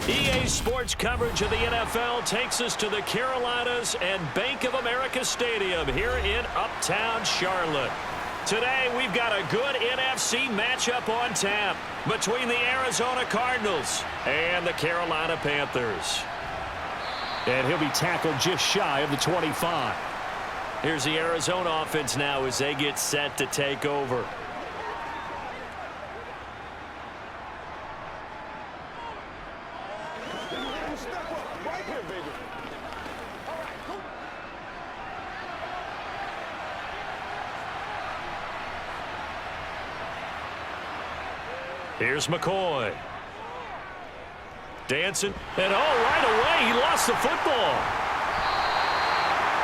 EA Sports coverage of the NFL takes us to the Carolinas and Bank of America Stadium here in Uptown Charlotte. Today, we've got a good NFC matchup on tap between the Arizona Cardinals and the Carolina Panthers. And he'll be tackled just shy of the 25. Here's the Arizona offense now as they get set to take over. Here's McCoy. Dancing. And right away, he lost the football.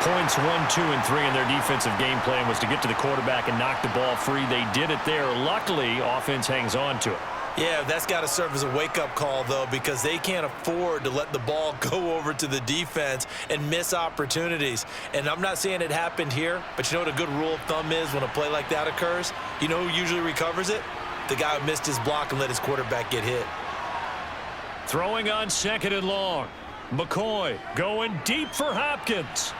Points 1, 2, and 3 in their defensive game plan was to get to the quarterback and knock the ball free. They did it there. Luckily, offense hangs on to it. Yeah, that's got to serve as a wake-up call, though, because they can't afford to let the ball go over to the defense and miss opportunities. And I'm not saying it happened here, but you know what a good rule of thumb is when a play like that occurs? You know who usually recovers it? The guy who missed his block and let his quarterback get hit. Throwing on 2nd and long. McCoy going deep for Hopkins.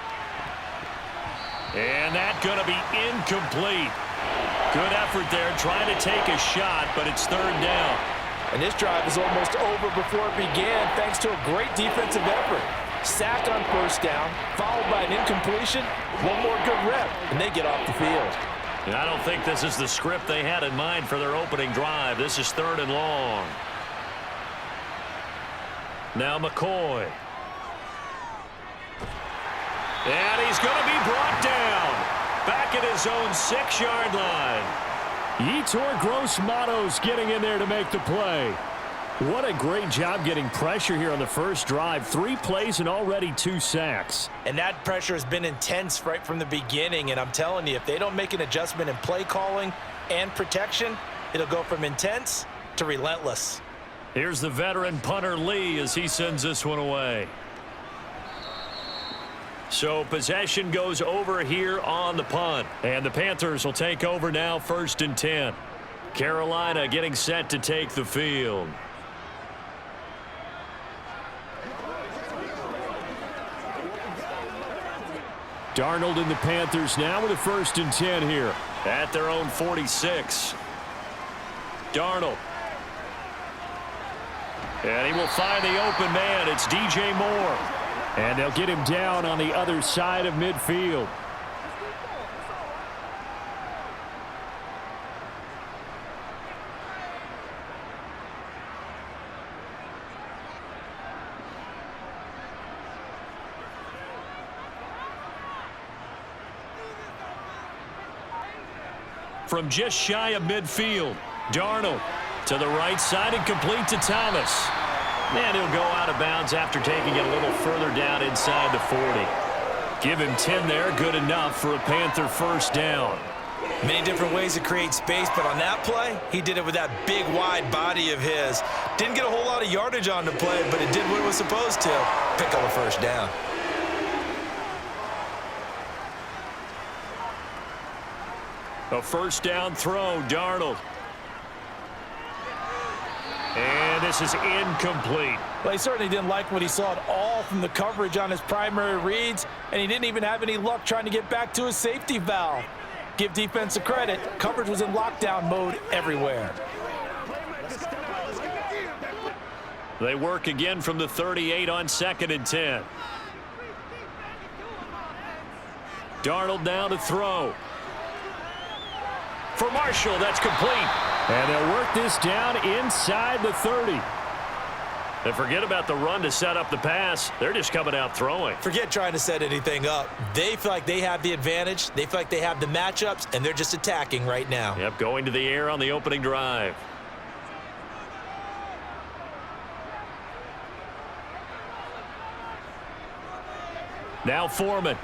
And that's going to be incomplete. Good effort there trying to take a shot, but it's 3rd down. And this drive is almost over before it began thanks to a great defensive effort. Sack on 1st down, followed by an incompletion, one more good rep, and they get off the field. And I don't think this is the script they had in mind for their opening drive. This is 3rd and long. Now McCoy. And he's going to be brought down. Back at his own 6-yard line. Yetur Gross-Matos getting in there to make the play. What a great job getting pressure here on the first drive. 3 plays and already 2 sacks. And that pressure has been intense right from the beginning. And I'm telling you, if they don't make an adjustment in play calling and protection, it'll go from intense to relentless. Here's the veteran punter Lee as he sends this one away. So possession goes over here on the punt. And the Panthers will take over now 1st and 10. Carolina getting set to take the field. Darnold and the Panthers now with a 1st and 10 here. At their own 46. Darnold. And he will find the open man. It's DJ Moore. And they'll get him down on the other side of midfield. From just shy of midfield, Darnold to the right side and complete to Thomas. And he'll go out of bounds after taking it a little further down inside the 40. Give him 10 there, good enough for a Panther 1st down. Many different ways to create space, but on that play, he did it with that big, wide body of his. Didn't get a whole lot of yardage on the play, but it did what it was supposed to. Pick up a 1st down. A 1st down throw, Darnold. And this is incomplete. Well, he certainly didn't like what he saw at all from the coverage on his primary reads, and he didn't even have any luck trying to get back to his safety valve. Give defense a credit. Coverage was in lockdown mode everywhere. They work again from the 38 on 2nd and 10. Darnold now to throw. For Marshall, that's complete. And they'll work this down inside the 30. And forget about the run to set up the pass. They're just coming out throwing. Forget trying to set anything up. They feel like they have the advantage. They feel like they have the matchups, and they're just attacking right now. Yep, going to the air on the opening drive. Now Foreman.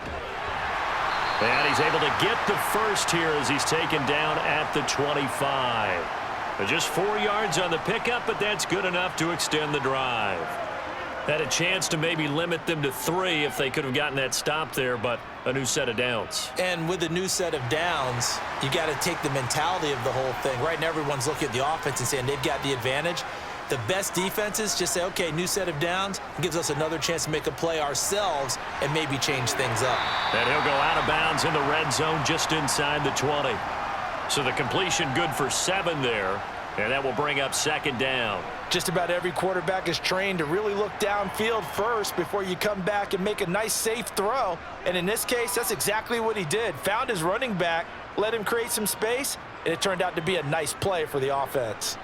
And he's able to get the 1st here as he's taken down at the 25. Just 4 yards on the pickup, but that's good enough to extend the drive. Had a chance to maybe limit them to 3 if they could have gotten that stop there, but a new set of downs. And with a new set of downs, you got to take the mentality of the whole thing. Right now, everyone's looking at the offense and saying they've got the advantage. The best defenses just say, okay, new set of downs, gives us another chance to make a play ourselves and maybe change things up. And he'll go out of bounds in the red zone just inside the 20. So the completion good for 7 there, and that will bring up second down. Just about every quarterback is trained to really look downfield first before you come back and make a nice, safe throw. And in this case, that's exactly what he did. Found his running back, let him create some space, and it turned out to be a nice play for the offense.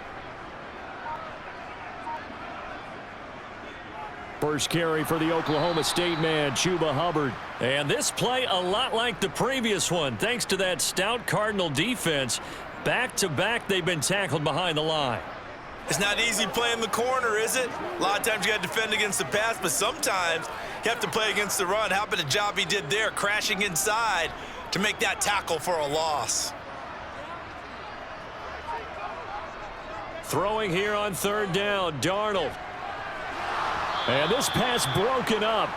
First carry for the Oklahoma State man, Chuba Hubbard. And this play a lot like the previous one. Thanks to that stout Cardinal defense, back-to-back they've been tackled behind the line. It's not easy playing the corner, is it? A lot of times you got to defend against the pass, but sometimes you have to play against the run. How about the job he did there, crashing inside to make that tackle for a loss? Throwing here on third down, Darnold. And this pass broken up.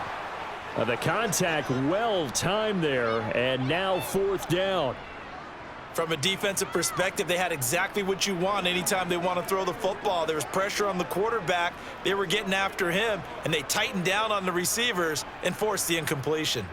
The contact well timed there, and now fourth down. From a defensive perspective, they had exactly what you want anytime they want to throw the football. There was pressure on the quarterback. They were getting after him, and they tightened down on the receivers and forced the incompletion.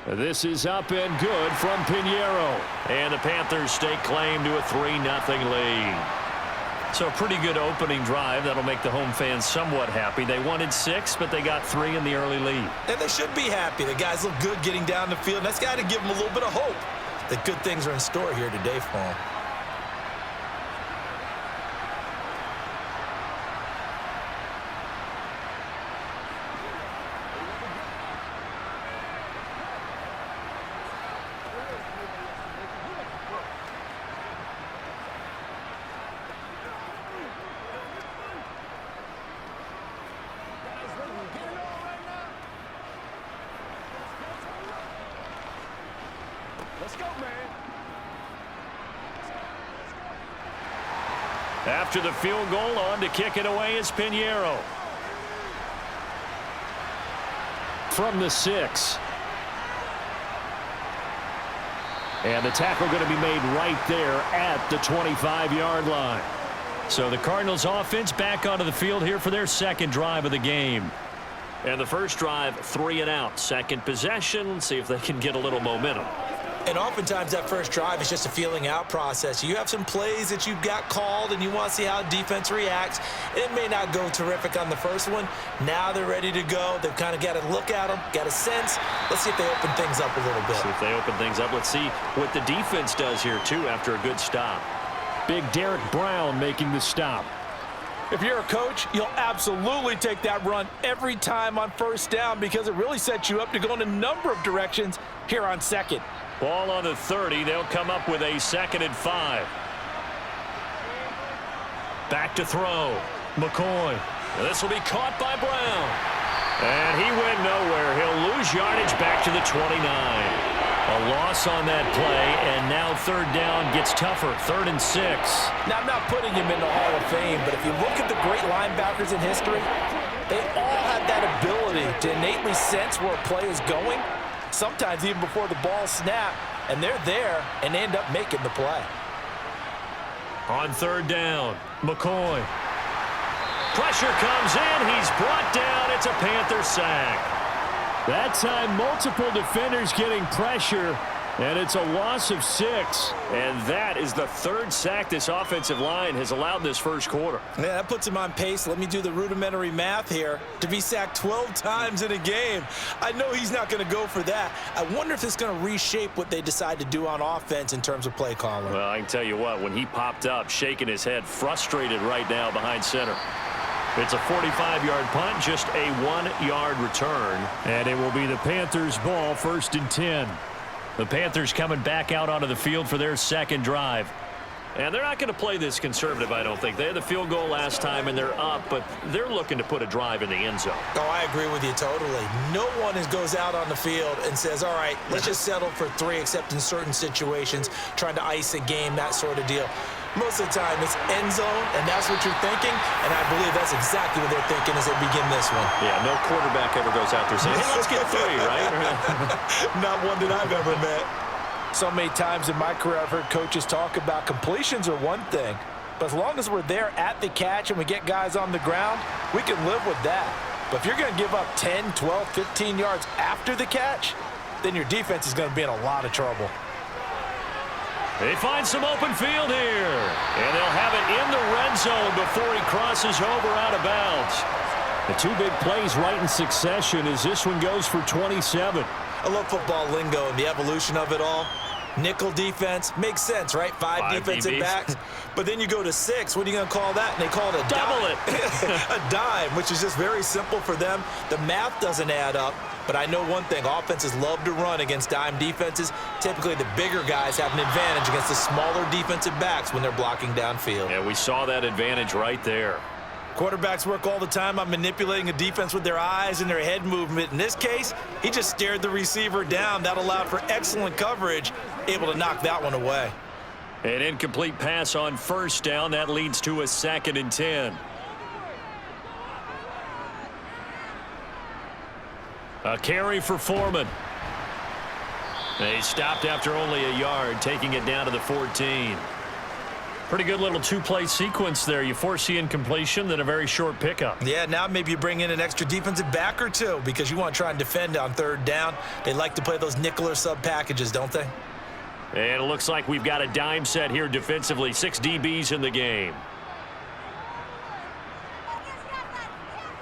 This is up and good from Pinheiro. And the Panthers stake claim to a 3-0 lead. So a pretty good opening drive. That'll make the home fans somewhat happy. They wanted 6, but they got 3 in the early lead. And they should be happy. The guys look good getting down the field, and that's got to give them a little bit of hope that good things are in store here today for them. Let's go, man. After the field goal, on to kick it away is Pinheiro. From the 6. And the tackle going to be made right there at the 25-yard line. So the Cardinals offense back onto the field here for their second drive of the game. And the first drive, 3 and out. Second possession, see if they can get a little momentum. And oftentimes that first drive is just a feeling out process. You have some plays that you've got called and you want to see how defense reacts. It may not go terrific on the first one. Now they're ready to go. They've kind of got to look at them, got a sense. Let's see if they open things up a little bit. See if they open things up. Let's see what the defense does here, too, after a good stop. Big Derek Brown making the stop. If you're a coach, you'll absolutely take that run every time on first down because it really sets you up to go in a number of directions here on second. Ball on the 30. They'll come up with a 2nd and 5. Back to throw. McCoy. Now this will be caught by Brown. And he went nowhere. He'll lose yardage back to the 29. A loss on that play, and now third down gets tougher. 3rd and 6. Now, I'm not putting him in the Hall of Fame, but if you look at the great linebackers in history, they all have that ability to innately sense where a play is going, sometimes even before the ball snapped, and they're there and they end up making the play. On third down, McCoy. Pressure comes in. He's brought down. It's a Panther sack. That time, multiple defenders getting pressure, and it's a loss of 6. And that is the 3rd sack this offensive line has allowed this first quarter. Yeah, that puts him on pace. Let me do the rudimentary math here. To be sacked 12 times in a game, I know he's not going to go for that. I wonder if it's going to reshape what they decide to do on offense in terms of play calling. Well, I can tell you what, when he popped up, shaking his head, frustrated right now behind center. It's a 45-yard punt, just a 1-yard return. And it will be the Panthers' ball, 1st and 10. The Panthers coming back out onto the field for their second drive. And they're not going to play this conservative, I don't think. They had the field goal last time, and they're up, but they're looking to put a drive in the end zone. Oh, I agree with you totally. No one goes out on the field and says, all right, let's just settle for 3, except in certain situations, trying to ice a game, that sort of deal. Most of the time, it's end zone, and that's what you're thinking, and I believe that's exactly what they're thinking as they begin this one. Yeah, no quarterback ever goes out there saying, hey, let's get 3, right? Not one that I've ever met. So many times in my career I've heard coaches talk about completions are one thing, but as long as we're there at the catch and we get guys on the ground, we can live with that. But if you're going to give up 10, 12, 15 yards after the catch, then your defense is going to be in a lot of trouble. They find some open field here, and they'll have it in the red zone before he crosses over out of bounds. The two big plays right in succession as this one goes for 27. I love football lingo and the evolution of it all. Nickel defense makes sense, right? Five defensive DBs. Backs. But then you go to 6. What are you going to call that? And they call it a Double dime. it. A dime, which is just very simple for them. The math doesn't add up. But I know one thing. Offenses love to run against dime defenses. Typically, the bigger guys have an advantage against the smaller defensive backs when they're blocking downfield. Yeah, we saw that advantage right there. Quarterbacks work all the time on manipulating a defense with their eyes and their head movement. In this case, he just stared the receiver down. That allowed for excellent coverage, able to knock that one away. An incomplete pass on first down. That leads to a 2nd and 10. A carry for Foreman. They stopped after only a yard, taking it down to the 14. Pretty good little two-play sequence there. You force the incompletion, then a very short pickup. Yeah, now maybe you bring in an extra defensive back or two because you want to try and defend on 3rd down. They like to play those nickel or sub packages, don't they? And it looks like we've got a dime set here defensively. 6 DBs in the game.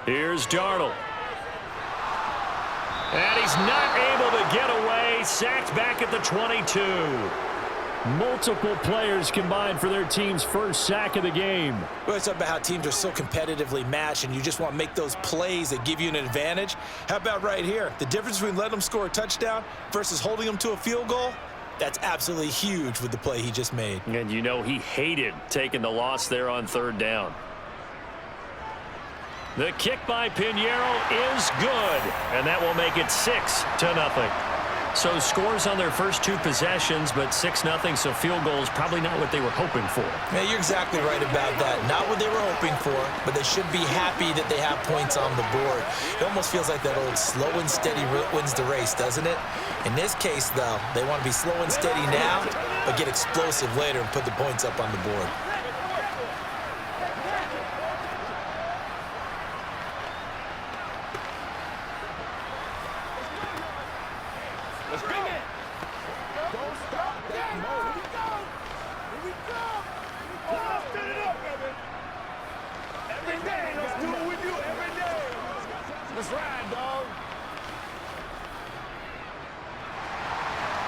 Here's Darnold. And he's not able to get away. Sacked back at the 22. Multiple players combined for their team's first sack of the game. We always talk about how teams are so competitively matched and you just want to make those plays that give you an advantage. How about right here? The difference between letting them score a touchdown versus holding them to a field goal, that's absolutely huge with the play he just made. And you know he hated taking the loss there on 3rd down. The kick by Pinheiro is good, and that will make it 6-0. So scores on their first 2 possessions, but 6-0, so field goal is probably not what they were hoping for. Yeah, you're exactly right about that. Not what they were hoping for, but they should be happy that they have points on the board. It almost feels like that old slow and steady wins the race, doesn't it? In this case, though, they want to be slow and steady now, but get explosive later and put the points up on the board.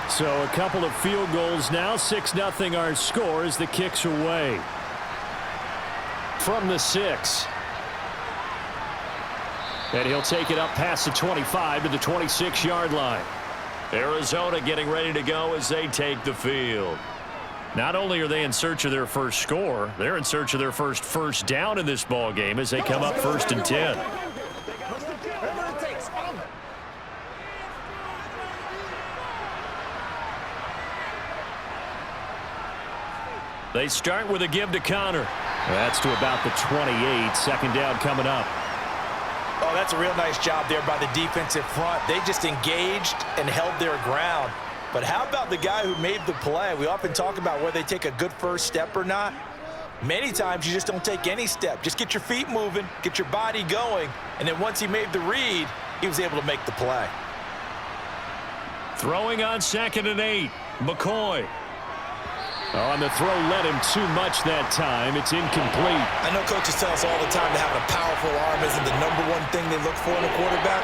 So a couple of field goals now. 6-0 our score as the kicks are away. From the 6. And he'll take it up past the 25 to the 26-yard line. Arizona getting ready to go as they take the field. Not only are they in search of their first score, they're in search of their first down in this ball game as they come up 1st and 10. They start with a give to Connor. That's to about the 28. 2nd down coming up. Oh, that's a real nice job there by the defensive front. They just engaged and held their ground. But how about the guy who made the play? We often talk about whether they take a good first step or not. Many times you just don't take any step. Just get your feet moving, get your body going, and then once he made the read, he was able to make the play. Throwing on 2nd and 8. McCoy. On the throw led him too much that time. It's incomplete. I know coaches tell us all the time that having a powerful arm isn't the #1 thing they look for in a quarterback.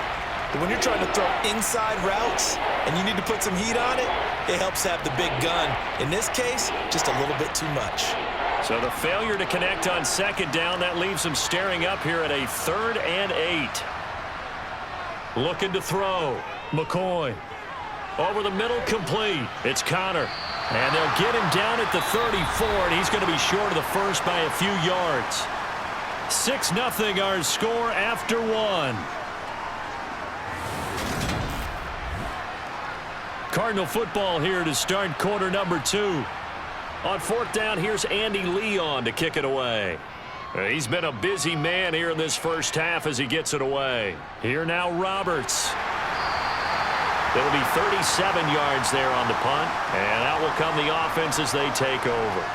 But when you're trying to throw inside routes and you need to put some heat on it, it helps have the big gun. In this case, just a little bit too much. So the failure to connect on 2nd down, that leaves them staring up here at a 3rd and 8. Looking to throw. McCoy. Over the middle, complete. It's Connor. And they'll get him down at the 34, and he's going to be short of the first by a few yards. 6-0 our score after 1. Cardinal football here to start quarter number 2. On 4th down, here's Andy Leon to kick it away. He's been a busy man here in this first half as he gets it away. Here now, Roberts. It'll be 37 yards there on the punt, and out will come the offense as they take over.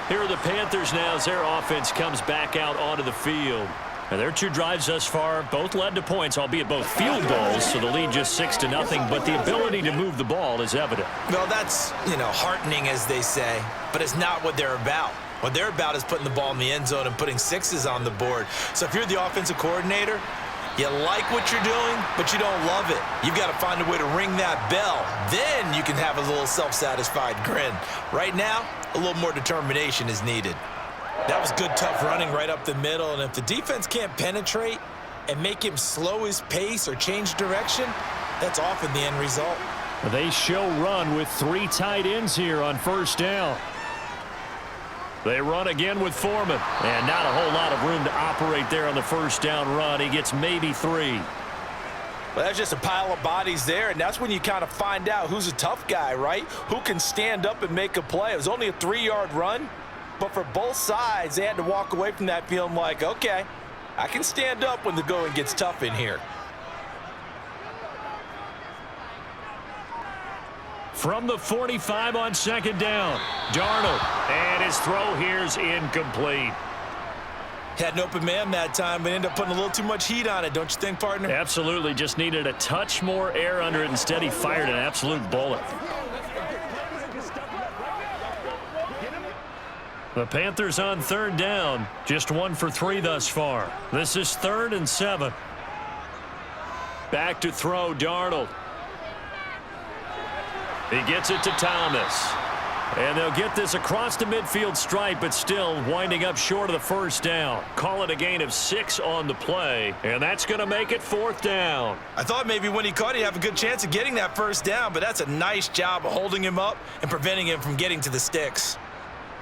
Here are the Panthers now as their offense comes back out onto the field. And their 2 drives thus far both led to points, albeit both field goals, so the lead just 6-0, but the ability to move the ball is evident. Well, that's, heartening, as they say, but it's not what they're about. What they're about is putting the ball in the end zone and putting 6s on the board. So if you're the offensive coordinator, you like what you're doing, but you don't love it. You've got to find a way to ring that bell. Then you can have a little self-satisfied grin. Right now, a little more determination is needed. That was good, tough running right up the middle, and if the defense can't penetrate and make him slow his pace or change direction, that's often the end result. They show run with 3 tight ends here on first down. They run again with Foreman, and not a whole lot of room to operate there on the first down run. He gets maybe 3. Well, that's just a pile of bodies there, and that's when you kind of find out who's a tough guy, right? Who can stand up and make a play. It was only a 3-yard run, but for both sides, they had to walk away from that feeling like, okay, I can stand up when the going gets tough in here. From the 45 on second down, Darnold, and his throw here's incomplete. Had an open man that time, but ended up putting a little too much heat on it, don't you think, partner? Absolutely, just needed a touch more air under it. Instead, he fired an absolute bullet. The Panthers on third down, just 1 for 3 thus far. This is 3rd and 7. Back to throw, Darnold. He gets it to Thomas. And they'll get this across the midfield stripe, but still winding up short of the first down. Call it a gain of 6 on the play, and that's going to make it 4th down. I thought maybe when he caught it, he'd have a good chance of getting that first down, but that's a nice job of holding him up and preventing him from getting to the sticks.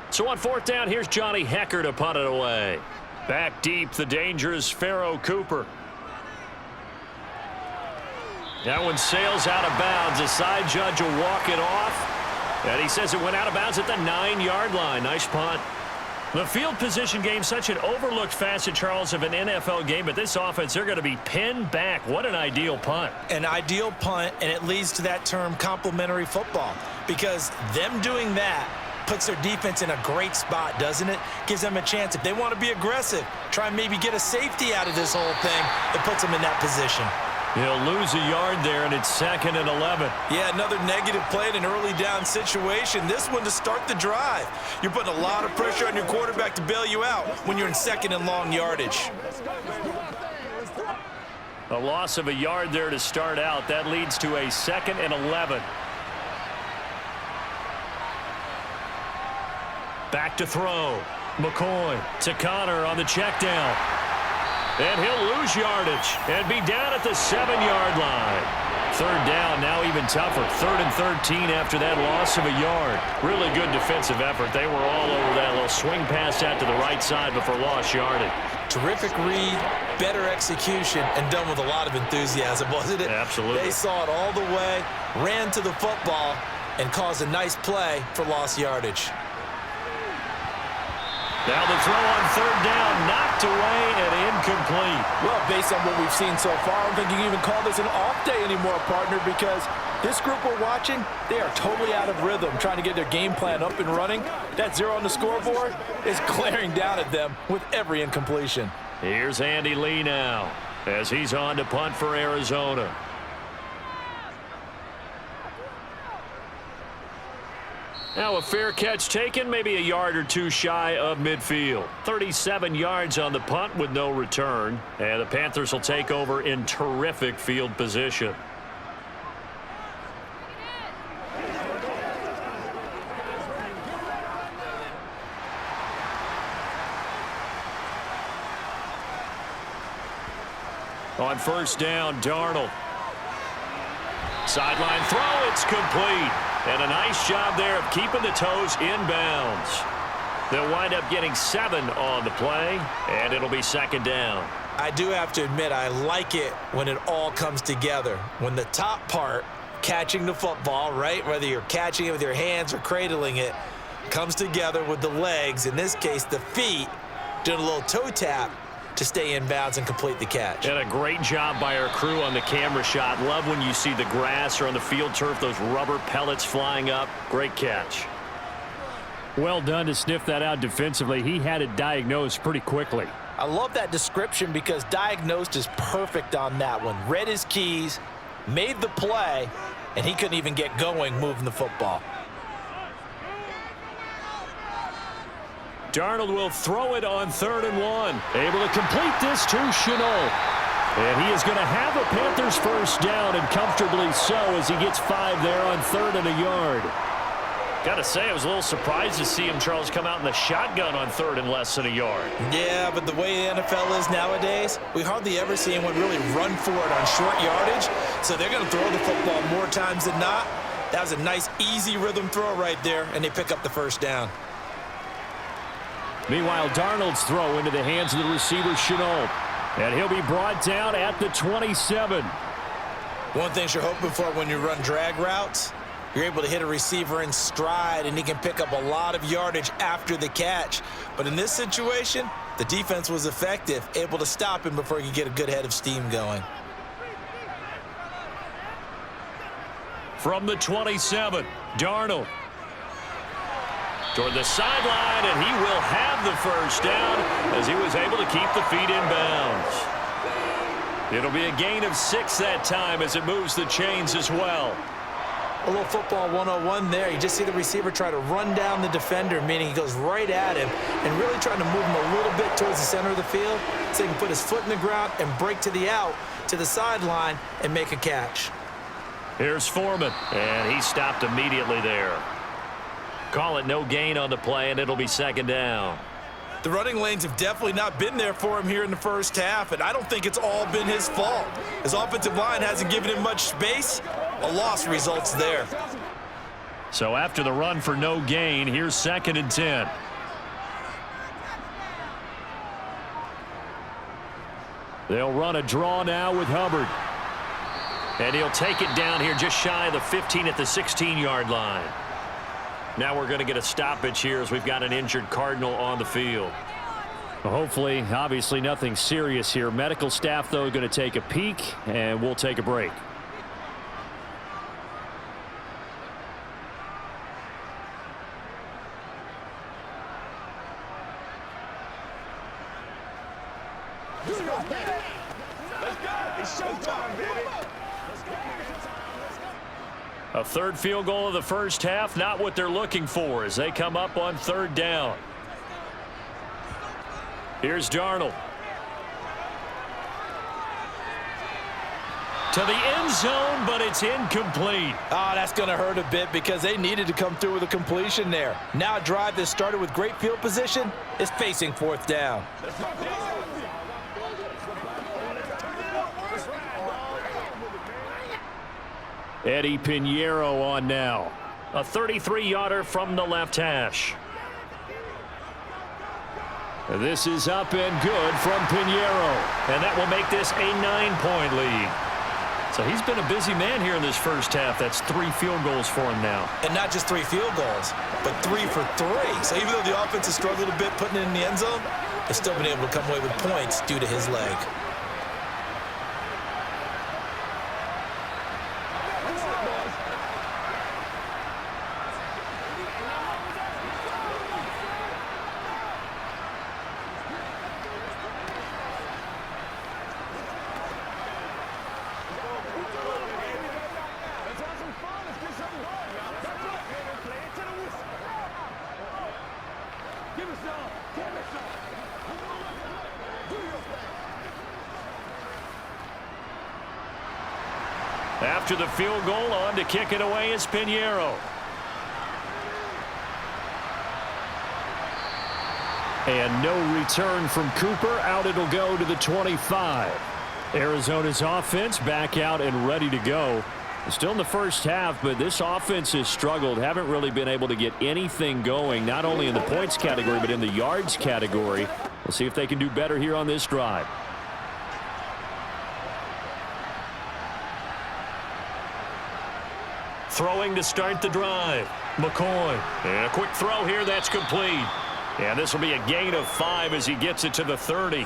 So on 4th down, here's Johnny Hecker to punt it away. Back deep, the dangerous Pharaoh Cooper. That one sails out of bounds. The side judge will walk it off. And he says it went out of bounds at the 9-yard line. Nice punt. The field position game, such an overlooked facet, Charles, of an NFL game. But this offense, they're going to be pinned back. What an ideal punt. An ideal punt, and it leads to that term complementary football. Because them doing that puts their defense in a great spot, doesn't it? Gives them a chance. If they want to be aggressive, try and maybe get a safety out of this whole thing, it puts them in that position. He'll lose a yard there, and it's 2nd and 11. Yeah, another negative play in an early down situation. This one to start the drive. You're putting a lot of pressure on your quarterback to bail you out when you're in 2nd and long yardage. A loss of a yard there to start out. That leads to a 2nd and 11. Back to throw. McCoy to Connor on the check down. And he'll lose yardage and be down at the 7-yard line. 3rd down, now even tougher. 3rd and 13 after that loss of a yard. Really good defensive effort. They were all over that little swing pass out to the right side before lost yardage. Terrific read, better execution, and done with a lot of enthusiasm, wasn't it? Absolutely. They saw it all the way, ran to the football, and caused a nice play for lost yardage. Now the throw on 3rd down, knocked away and incomplete. Well, based on what we've seen so far, I don't think you can even call this an off day anymore, partner, because this group we're watching, they are totally out of rhythm, trying to get their game plan up and running. That 0 on the scoreboard is glaring down at them with every incompletion. Here's Andy Lee now as he's on to punt for Arizona. Now a fair catch taken, maybe a yard or 2 shy of midfield. 37 yards on the punt with no return. And the Panthers will take over in terrific field position. On 1st down, Darnold. Sideline throw, it's complete. And a nice job there of keeping the toes inbounds. They'll wind up getting 7 on the play, and it'll be 2nd down. I do have to admit, I like it when it all comes together. When the top part, catching the football, right, whether you're catching it with your hands or cradling it, comes together with the legs, in this case the feet, doing a little toe tap. to stay in bounds and complete the catch. And a great job by our crew on the camera shot. Love when you see the grass or on the field turf, those rubber pellets flying up. Great catch. Well done to sniff that out defensively. He had it diagnosed pretty quickly. I love that description because diagnosed is perfect on that one. Read his keys, made the play, and he couldn't even get going moving the football. Darnold will throw it on 3rd and 1. Able to complete this to Shenault. And he is going to have a Panthers first down, and comfortably so, as he gets 5 there on 3rd and a yard. Got to say, I was a little surprised to see him, Charles, come out in the shotgun on 3rd and less than a yard. Yeah, but the way the NFL is nowadays, we hardly ever see anyone really run for it on short yardage. So they're going to throw the football more times than not. That was a nice, easy rhythm throw right there, and they pick up the first down. Meanwhile, Darnold's throw into the hands of the receiver, Shenault. And he'll be brought down at the 27. One thing you're hoping for when you run drag routes, you're able to hit a receiver in stride, and he can pick up a lot of yardage after the catch. But in this situation, the defense was effective, able to stop him before he could get a good head of steam going. From the 27, Darnold. Toward the sideline, and he will have the first down as he was able to keep the feet in bounds. It'll be a gain of 6 that time as it moves the chains as well. A little football 101 there. You just see the receiver try to run down the defender, meaning he goes right at him and really trying to move him a little bit towards the center of the field so he can put his foot in the ground and break to the out, to the sideline, and make a catch. Here's Foreman, and he stopped immediately there. Call it no gain on the play, and it'll be 2nd down. The running lanes have definitely not been there for him here in the first half, and I don't think it's all been his fault. His offensive line hasn't given him much space. A loss results there. So after the run for no gain, here's 2nd and 10. They'll run a draw now with Hubbard. And he'll take it down here just shy of the 15 at the 16-yard line. Now we're going to get a stoppage here as we've got an injured Cardinal on the field. Well, hopefully, obviously nothing serious here. Medical staff, though, going to take a peek, and we'll take a break. Let's go, baby. Let's go. It's showtime, baby. A 3rd field goal of the first half, not what they're looking for as they come up on 3rd down. Here's Darnold. To the end zone, but it's incomplete. Oh, that's going to hurt a bit because they needed to come through with a completion there. Now a drive that started with great field position is facing 4th down. Eddie Pinheiro on now. A 33-yarder from the left hash. This is up and good from Pinheiro. And that will make this a 9-point lead. So he's been a busy man here in this first half. That's 3 field goals for him now. And not just 3 field goals, but 3 for 3. So even though the offense has struggled a bit putting it in the end zone, they've still been able to come away with points due to his leg. After the field goal, on to kick it away is Pinheiro. And no return from Cooper. Out it'll go to the 25. Arizona's offense back out and ready to go. Still in the first half, but this offense has struggled. Haven't really been able to get anything going, not only in the points category, but in the yards category. We'll see if they can do better here on this drive. Throwing to start the drive. McCoy. And a quick throw here. That's complete. And this will be a gain of 5 as he gets it to the 30.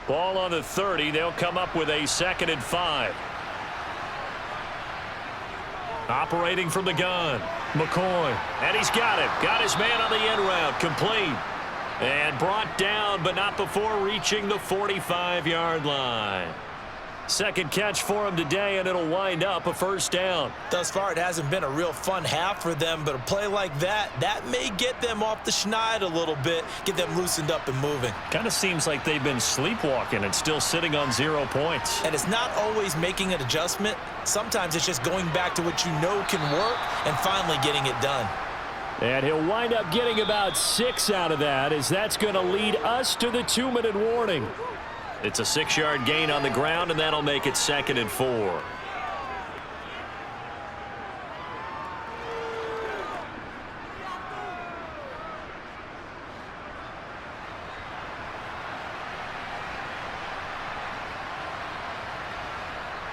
Ball on the 30. They'll come up with a 2nd and 5. Operating from the gun, McCoy. And he's got it. Got his man on the end route. Complete. And brought down, but not before reaching the 45-yard line. Second catch for him today, and it'll wind up a 1st down. Thus far, it hasn't been a real fun half for them, but a play like that may get them off the schneid a little bit, get them loosened up and moving. Kind of seems like they've been sleepwalking and still sitting on 0 points. And it's not always making an adjustment. Sometimes it's just going back to what you know can work and finally getting it done. And he'll wind up getting about 6 out of that, as that's going to lead us to the 2-minute warning. It's a 6-yard gain on the ground, and that'll make it 2nd and 4.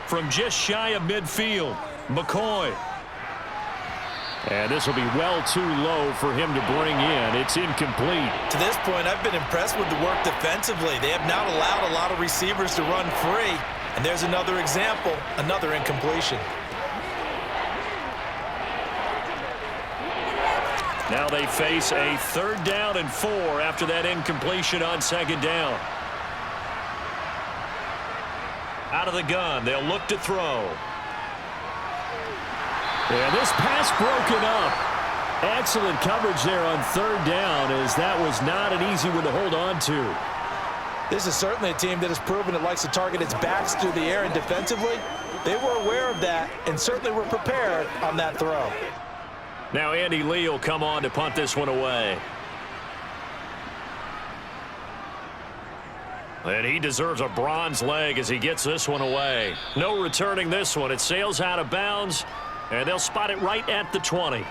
From just shy of midfield, McCoy. And this will be well too low for him to bring in. It's incomplete. To this point, I've been impressed with the work defensively. They have not allowed a lot of receivers to run free. And there's another example, another incompletion. Now they face a 3rd down and 4 after that incompletion on 2nd down. Out of the gun, they'll look to throw. And this pass broken up. Excellent coverage there on 3rd down, as that was not an easy one to hold on to. This is certainly a team that has proven it likes to target its backs through the air, and defensively, they were aware of that and certainly were prepared on that throw. Now Andy Lee will come on to punt this one away. And he deserves a bronze leg as he gets this one away. No returning this one. It sails out of bounds, and they'll spot it right at the 20.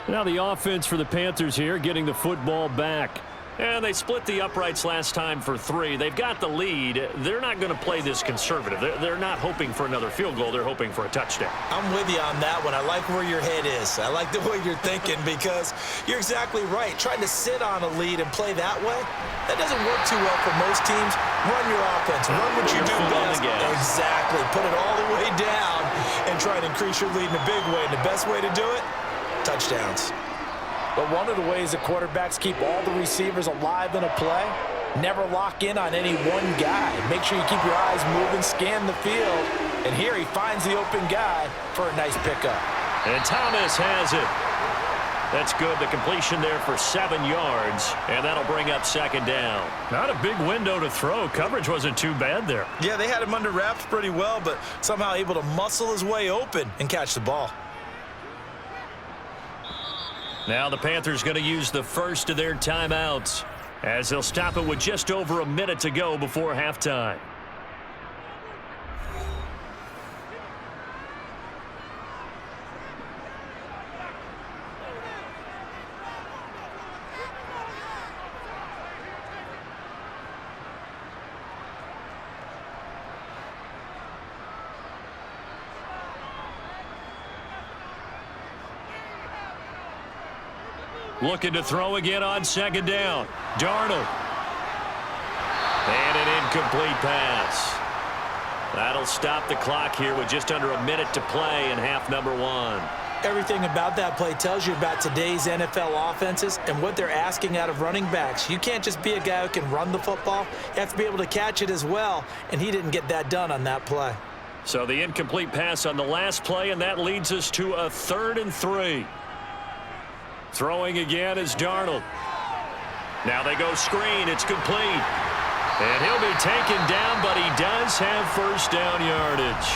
Now the offense for the Panthers here, getting the football back. And they split the uprights last time for 3. They've got the lead. They're not going to play this conservative. They're not hoping for another field goal. They're hoping for a touchdown. I'm with you on that one. I like where your head is. I like the way you're thinking, because you're exactly right. Trying to sit on a lead and play that way, that doesn't work too well for most teams. Run your offense. Run what you do best. Exactly. Put it all the way down and try to increase your lead in a big way. And the best way to do it, touchdowns. But one of the ways the quarterbacks keep all the receivers alive in a play, never lock in on any one guy. Make sure you keep your eyes moving, scan the field. And here he finds the open guy for a nice pickup. And Thomas has it. That's good. The completion there for 7 yards, and that'll bring up 2nd down. Not a big window to throw. Coverage wasn't too bad there. Yeah, they had him under wraps pretty well, but somehow able to muscle his way open and catch the ball. Now the Panthers going to use the first of their timeouts, as they'll stop it with just over a minute to go before halftime. Looking to throw again on 2nd down. Darnold. And an incomplete pass. That'll stop the clock here with just under a minute to play in half number 1. Everything about that play tells you about today's NFL offenses and what they're asking out of running backs. You can't just be a guy who can run the football. You have to be able to catch it as well, and he didn't get that done on that play. So the incomplete pass on the last play, and that leads us to a 3rd and 3. Throwing again is Darnold. Now they go screen. It's complete. And he'll be taken down, but he does have 1st down yardage.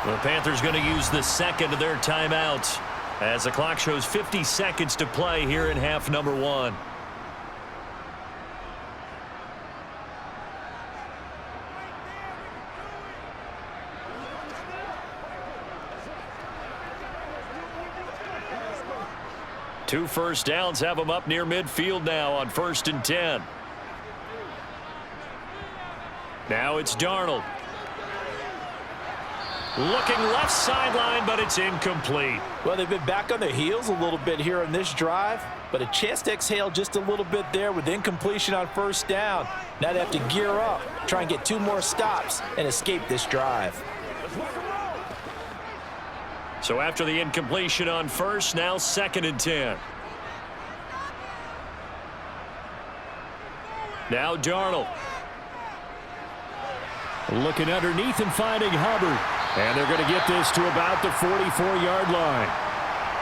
The Panthers going to use the 2nd of their timeouts, as the clock shows 50 seconds to play here in half number 1. Two 1st downs have them up near midfield now on 1st and 10. Now it's Darnold. Looking left sideline, but it's incomplete. Well, they've been back on their heels a little bit here on this drive, but a chance to exhale just a little bit there with incompletion on first down. Now they have to gear up, try and get 2 more stops, and escape this drive. So after the incompletion on first, now 2nd and 10. Now Darnold. Looking underneath and finding Hubbard. And they're going to get this to about the 44-yard line.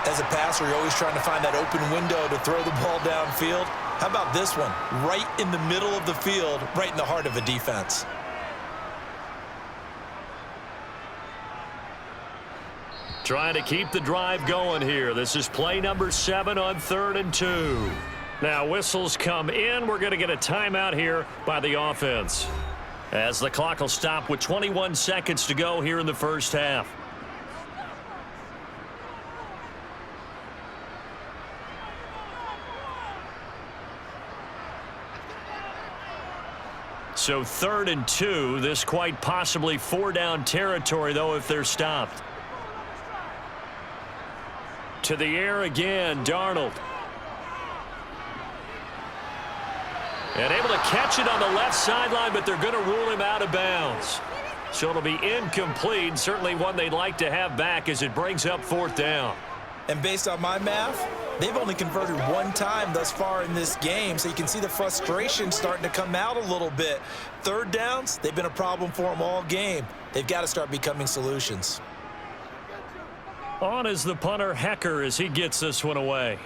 As a passer, you're always trying to find that open window to throw the ball downfield. How about this one? Right in the middle of the field, right in the heart of a defense. Trying to keep the drive going here. This is play number 7 on 3rd and 2. Now whistles come in. We're going to get a timeout here by the offense, as the clock will stop with 21 seconds to go here in the first half. So 3rd and 2. This quite possibly 4-down territory, though, if they're stopped. To the air again, Darnold. And able to catch it on the left sideline, but they're going to rule him out of bounds. So it'll be incomplete. Certainly one they'd like to have back as it brings up 4th down. And based on my math, they've only converted 1 time thus far in this game, so you can see the frustration starting to come out a little bit. 3rd downs, they've been a problem for them all game. They've got to start becoming solutions. On is the punter, Hecker, as he gets this one away.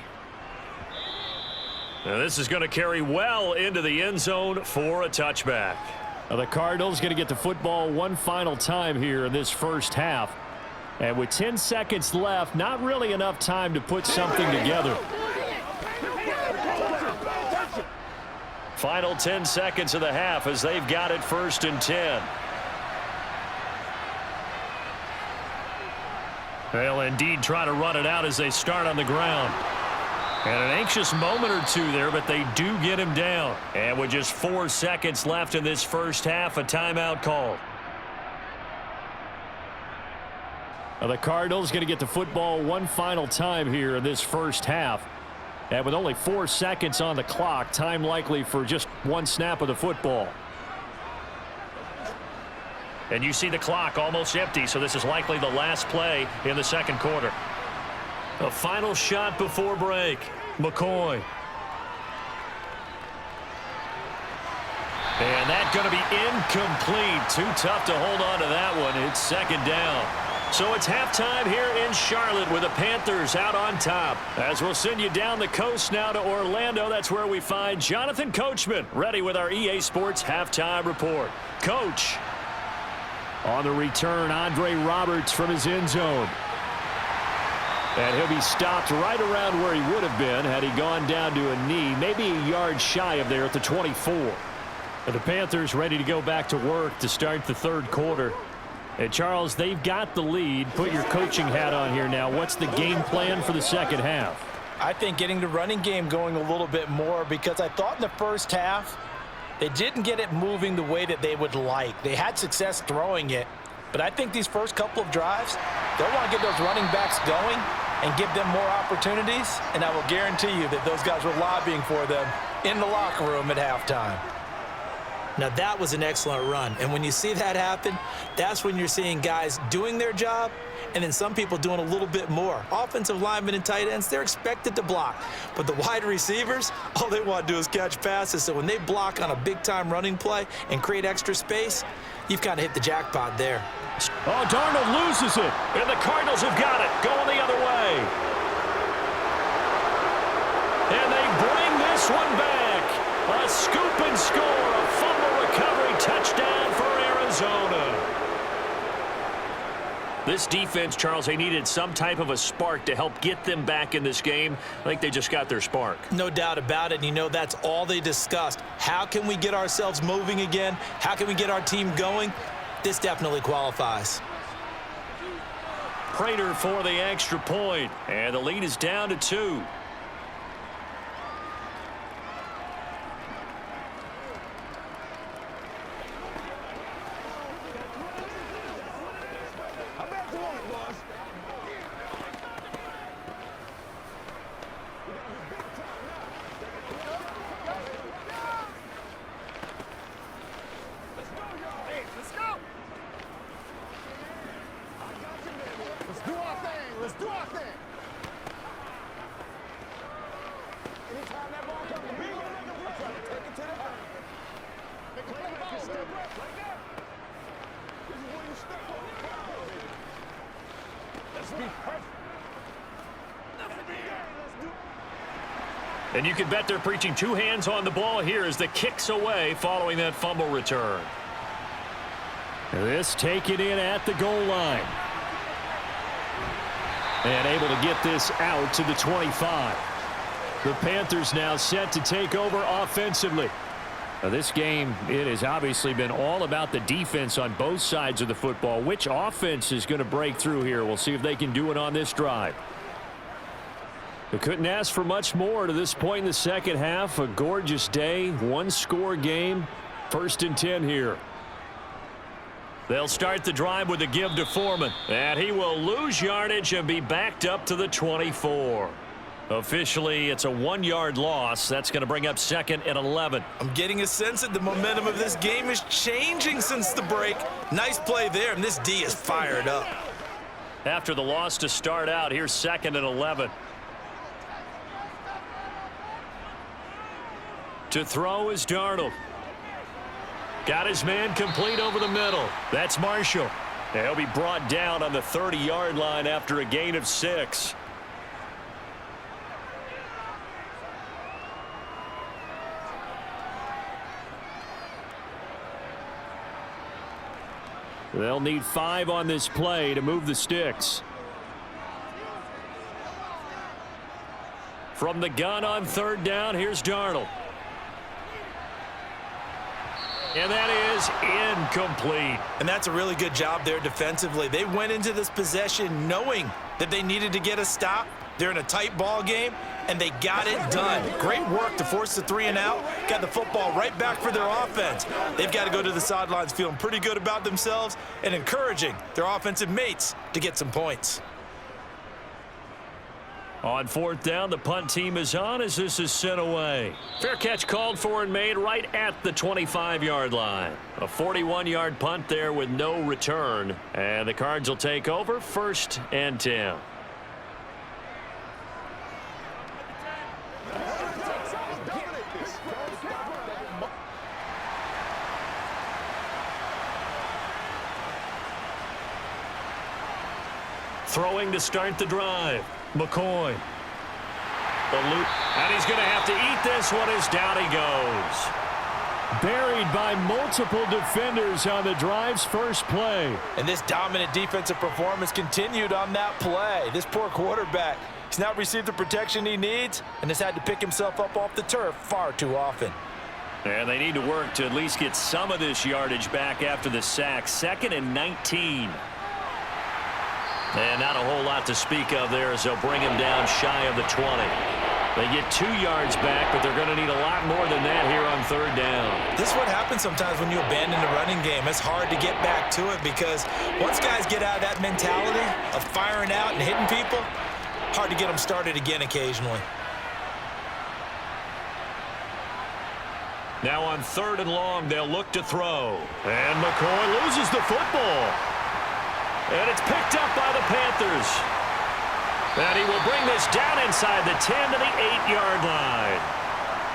Now this is going to carry well into the end zone for a touchback. Now the Cardinals going to get the football one final time here in this first half. And with 10 seconds left, not really enough time to put something together. Final 10 seconds of the half as they've got it 1st and 10. They'll indeed try to run it out as they start on the ground. And an anxious moment or two there, but they do get him down. And with just 4 seconds left in this first half, a timeout called. Now the Cardinals going to get the football one final time here in this first half. And with only 4 seconds on the clock, time likely for just 1 snap of the football. And you see the clock almost empty, so this is likely the last play in the 2nd quarter. A final shot before break. McCoy. And that's going to be incomplete. Too tough to hold on to that one. It's 2nd down. So it's halftime here in Charlotte with the Panthers out on top. As we'll send you down the coast now to Orlando, that's where we find Jonathan Coachman ready with our EA Sports halftime report. Coach. On the return, Andre Roberts from his end zone. And he'll be stopped right around where he would have been had he gone down to a knee, maybe a yard shy of there at the 24. And the Panthers ready to go back to work to start the 3rd quarter. And Charles, they've got the lead. Put your coaching hat on here now. What's the game plan for the 2nd half? I think getting the running game going a little bit more, because I thought in the first half they didn't get it moving the way that they would like. They had success throwing it, but I think these first couple of drives, they'll want to get those running backs going and give them more opportunities, and I will guarantee you that those guys were lobbying for them in the locker room at halftime. Now that was an excellent run, and when you see that happen, that's when you're seeing guys doing their job and then some people doing a little bit more. Offensive linemen and tight ends, they're expected to block, but the wide receivers, all they want to do is catch passes. So when they block on a big-time running play and create extra space, you've kind of hit the jackpot there. Oh, Darnold loses it. And the Cardinals have got it, going the other way. And they bring this one back. A scoop and score, a fumble recovery touchdown for Arizona. This defense, Charles, they needed some type of a spark to help get them back in this game. I think they just got their spark. No doubt about it. And you know, that's all they discussed. How can we get ourselves moving again? How can we get our team going? This definitely qualifies. Prater for the extra point, and the lead is down to 2. And you can bet they're preaching two hands on the ball here as the kick's away following that fumble return. This taken in at the goal line. And able to get this out to the 25. The Panthers now set to take over offensively. Now this game, it has obviously been all about the defense on both sides of the football. Which offense is going to break through here? We'll see if they can do it on this drive. They couldn't ask for much more to this point in the second half. A gorgeous day, one-score game, 1st and 10 here. They'll start the drive with a give to Foreman. And he will lose yardage and be backed up to the 24. Officially, it's a 1-yard loss. That's going to bring up 2nd and 11. I'm getting a sense that the momentum of this game is changing since the break. Nice play there, and this D is fired up. After the loss to start out, here's 2nd and 11. To throw is Darnold. Got his man complete over the middle. That's Marshall. And he'll be brought down on the 30-yard line after a gain of 6. They'll need 5 on this play to move the sticks. From the gun on 3rd down, here's Darnold. And that is incomplete. And that's a really good job there defensively. They went into this possession knowing that they needed to get a stop. They're in a tight ball game, and they got it done. Great work to force the 3 and out. Got the football right back for their offense. They've got to go to the sidelines feeling pretty good about themselves and encouraging their offensive mates to get some points. On 4th down, the punt team is on as this is sent away. Fair catch called for and made right at the 25-yard line. A 41-yard punt there with no return. And the Cards will take over 1st and 10. Throwing to start the drive. McCoy. The loop. And he's going to have to eat this one as down he goes. Buried by multiple defenders on the drive's first play. And this dominant defensive performance continued on that play. This poor quarterback, he's not received the protection he needs and has had to pick himself up off the turf far too often. And they need to work to at least get some of this yardage back after the sack. 2nd and 19. And not a whole lot to speak of there as they'll bring him down shy of the 20. They get 2 yards back, but they're going to need a lot more than that here on 3rd down. This is what happens sometimes when you abandon the running game. It's hard to get back to it because once guys get out of that mentality of firing out and hitting people, hard to get them started again occasionally. Now on 3rd and long, they'll look to throw. And McCoy loses the football. And it's picked up by the Panthers. And he will bring this down inside the 10 to the 8-yard line.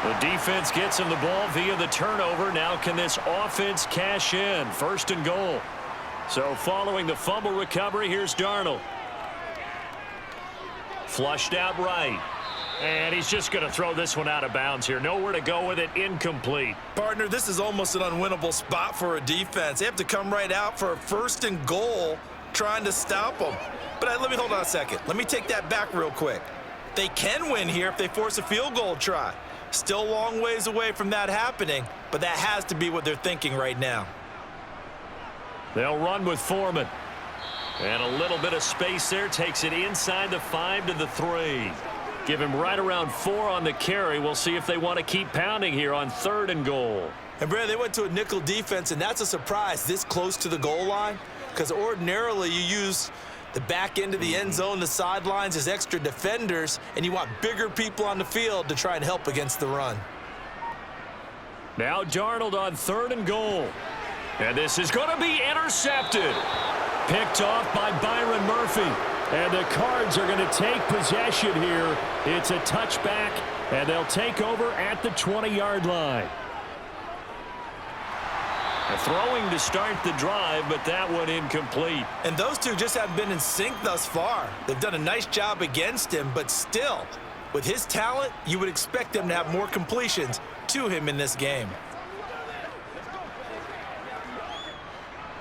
The defense gets him the ball via the turnover. Now can this offense cash in? 1st and goal. So following the fumble recovery, here's Darnold. Flushed out right. And he's just going to throw this one out of bounds here. Nowhere to go with it. Incomplete. Partner, this is almost an unwinnable spot for a defense. They have to come right out for a 1st and goal trying to stop them. But let me hold on a second. Let me take that back real quick. They can win here if they force a field goal try. Still a long ways away from that happening, but that has to be what they're thinking right now. They'll run with Foreman. And a little bit of space there. Takes it inside the 5 to the 3. Give him right around 4 on the carry. We'll see if they want to keep pounding here on 3rd and goal. And, Brad, they went to a nickel defense, and that's a surprise this close to the goal line because ordinarily you use the back end of the end zone, the sidelines as extra defenders, and you want bigger people on the field to try and help against the run. Now Darnold on 3rd and goal. And this is going to be intercepted. Picked off by Byron Murphy. And the Cards are going to take possession here. It's a touchback, and they'll take over at the 20-yard line. Throwing to start the drive, but that one incomplete. And those two just haven't been in sync thus far. They've done a nice job against him, but still, with his talent, you would expect them to have more completions to him in this game.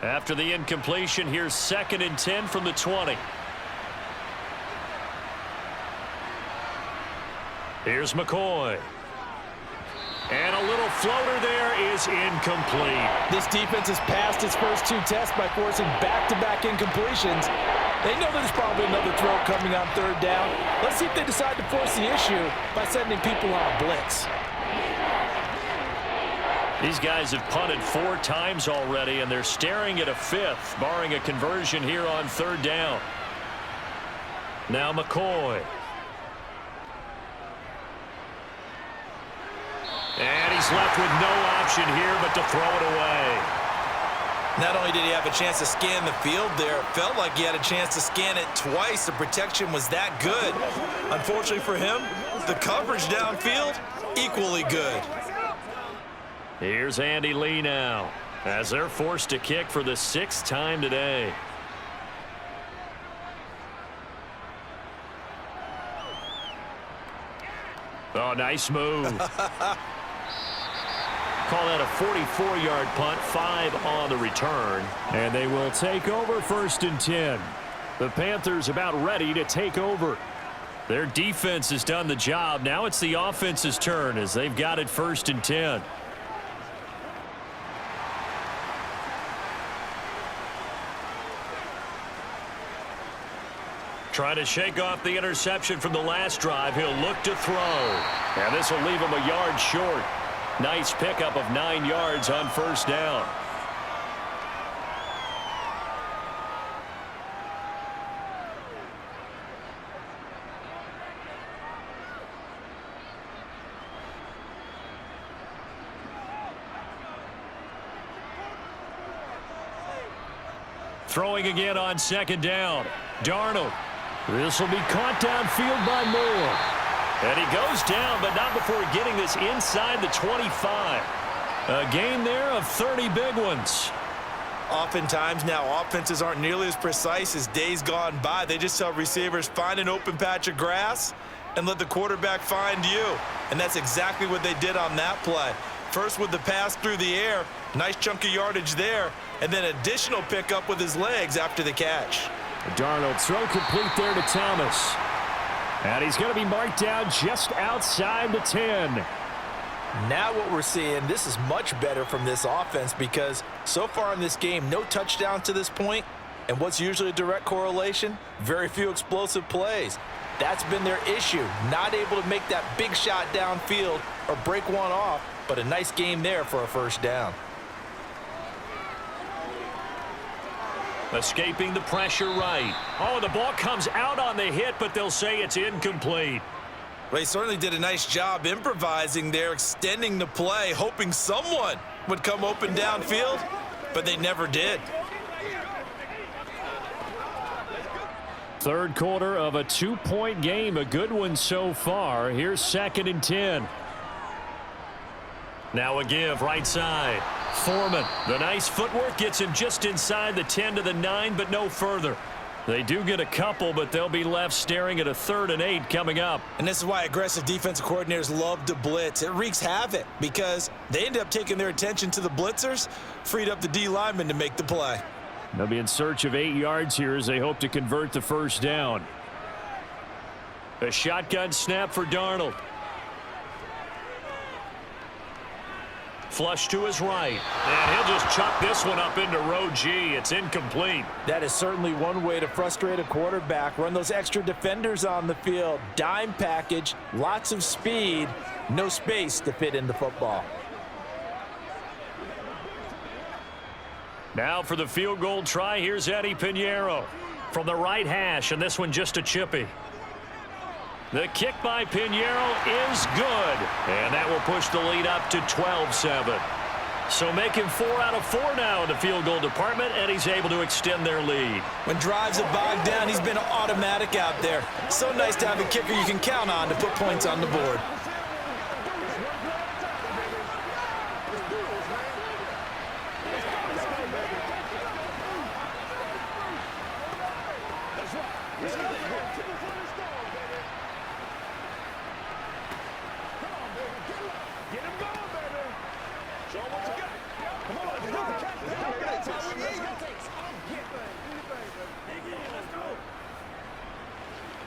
After the incompletion, here's 2nd and 10 from the 20. Here's McCoy. And a little floater there is incomplete. This defense has passed its first 2 tests by forcing back-to-back incompletions. They know there's probably another throw coming on 3rd down. Let's see if they decide to force the issue by sending people on a blitz. These guys have punted 4 times already, and they're staring at a 5th, barring a conversion here on 3rd down. Now McCoy. And he's left with no option here but to throw it away. Not only did he have a chance to scan the field there, it felt like he had a chance to scan it twice. The protection was that good. Unfortunately for him, the coverage downfield, equally good. Here's Andy Lee now, as they're forced to kick for the 6th time today. Oh, nice move. Call that a 44-yard punt, 5 on the return. And they will take over 1st and 10. The Panthers about ready to take over. Their defense has done the job. Now it's the offense's turn as they've got it 1st and 10. Trying to shake off the interception from the last drive. He'll look to throw. And this will leave him a yard short. Nice pickup of 9 yards on 1st down. Throwing again on 2nd down. Darnold. This will be caught downfield by Moore. And he goes down, but not before getting this inside the 25. A gain there of 30 big ones. Oftentimes now, offenses aren't nearly as precise as days gone by. They just tell receivers, find an open patch of grass and let the quarterback find you. And that's exactly what they did on that play. First with the pass through the air, nice chunk of yardage there, and then additional pickup with his legs after the catch. Darnold throw complete there to Thomas. And he's going to be marked down just outside the 10. Now what we're seeing, this is much better from this offense because so far in this game, no touchdown to this point. And what's usually a direct correlation? Very few explosive plays. That's been their issue. Not able to make that big shot downfield or break one off, but a nice game there for a 1st down. Escaping the pressure right. Oh, the ball comes out on the hit, but they'll say it's incomplete. Well, he certainly did a nice job improvising there, extending the play, hoping someone would come open downfield, but they never did. 3rd quarter of a 2-point game, a good one so far. Here's 2nd and 10. Now a give right side. Foreman. The nice footwork gets him just inside the 10 to the 9, but no further. They do get a couple, but they'll be left staring at a 3rd and 8 coming up. And this is why aggressive defensive coordinators love to blitz. It wreaks havoc because they end up taking their attention to the blitzers, freed up the D lineman to make the play. They'll be in search of 8 yards here as they hope to convert the 1st down. A shotgun snap for Darnold. Flush to his right. And he'll just chuck this one up into row G. It's incomplete. That is certainly one way to frustrate a quarterback. Run those extra defenders on the field. Dime package, lots of speed, no space to fit in the football. Now for the field goal try, here's Eddie Pinheiro from the right hash, and this one just a chippy. The kick by Pinheiro is good, and that will push the lead up to 12-7. So making 4 out of 4 now in the field goal department, and he's able to extend their lead. When drives are bogged down, he's been automatic out there. So nice to have a kicker you can count on to put points on the board. Come on, let's go. Let's go.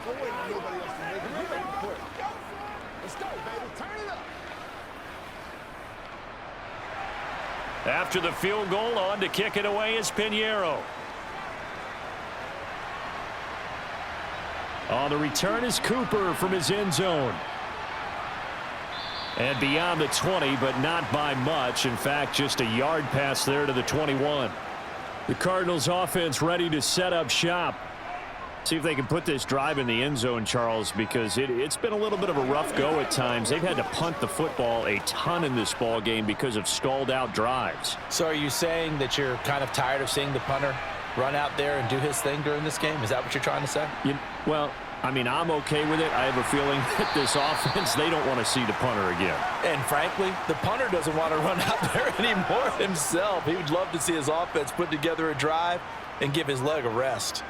Don't wait for nobody else to make it. You make it quick. Let's go, baby. Turn it up. After the field goal, on to kick it away is Pinheiro. On the return is Cooper from his end zone. And beyond the 20, but not by much. In fact, just a yard pass there to the 21. The Cardinals offense ready to set up shop. See if they can put this drive in the end zone, Charles, because it's been a little bit of a rough go at times. They've had to punt the football a ton in this ball game because of stalled out drives. So are you saying that you're kind of tired of seeing the punter run out there and do his thing during this game? Is that what you're trying to say? Well, I mean, I'm okay with it. I have a feeling that this offense, they don't want to see the punter again. And frankly, the punter doesn't want to run out there anymore himself. He would love to see his offense put together a drive and give his leg a rest.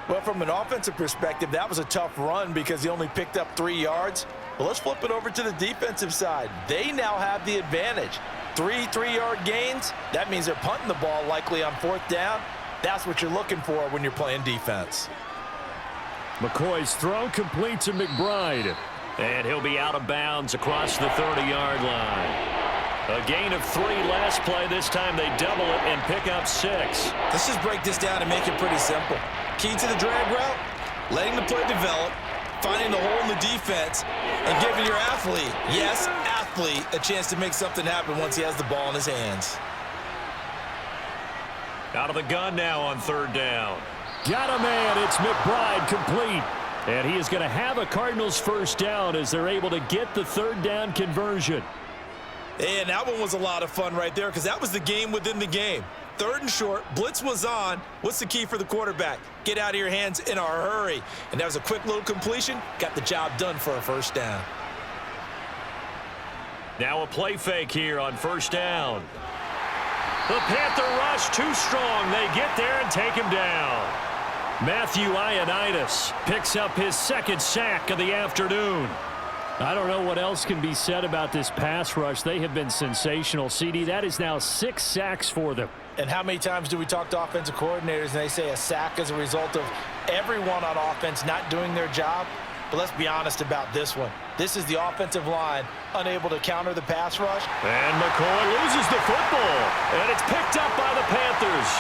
Well, from an offensive perspective, that was a tough run because he only picked up 3 yards. Well, let's flip it over to the defensive side. They now have the advantage. 3 3-yard gains. That means they're punting the ball likely on 4th down. That's what you're looking for when you're playing defense. McCoy's throw complete to McBride. And he'll be out of bounds across the 30-yard line. A gain of 3 last play. This time they double it and pick up 6. Let's just break this down and make it pretty simple. Key to the drag route, letting the play develop, finding the hole in the defense, and giving your athlete, yes, athlete, a chance to make something happen once he has the ball in his hands. Out of the gun now on 3rd down. Got a man. It's McBride complete. And he is going to have a Cardinals 1st down as they're able to get the 3rd down conversion. And that one was a lot of fun right there because that was the game within the game. 3rd and short, blitz was on. What's the key for the quarterback? Get out of your hands in a hurry. And that was a quick little completion. Got the job done for a 1st down. Now a play fake here on 1st down. The Panther rush too strong. They get there and take him down. Matthew Ioannidis picks up his 2nd sack of the afternoon. I don't know what else can be said about this pass rush. They have been sensational. CD, that is now 6 sacks for them. And how many times do we talk to offensive coordinators and they say a sack as a result of everyone on offense not doing their job? But let's be honest about this one. This is the offensive line unable to counter the pass rush. And McCoy loses the football. And it's picked up by the Panthers.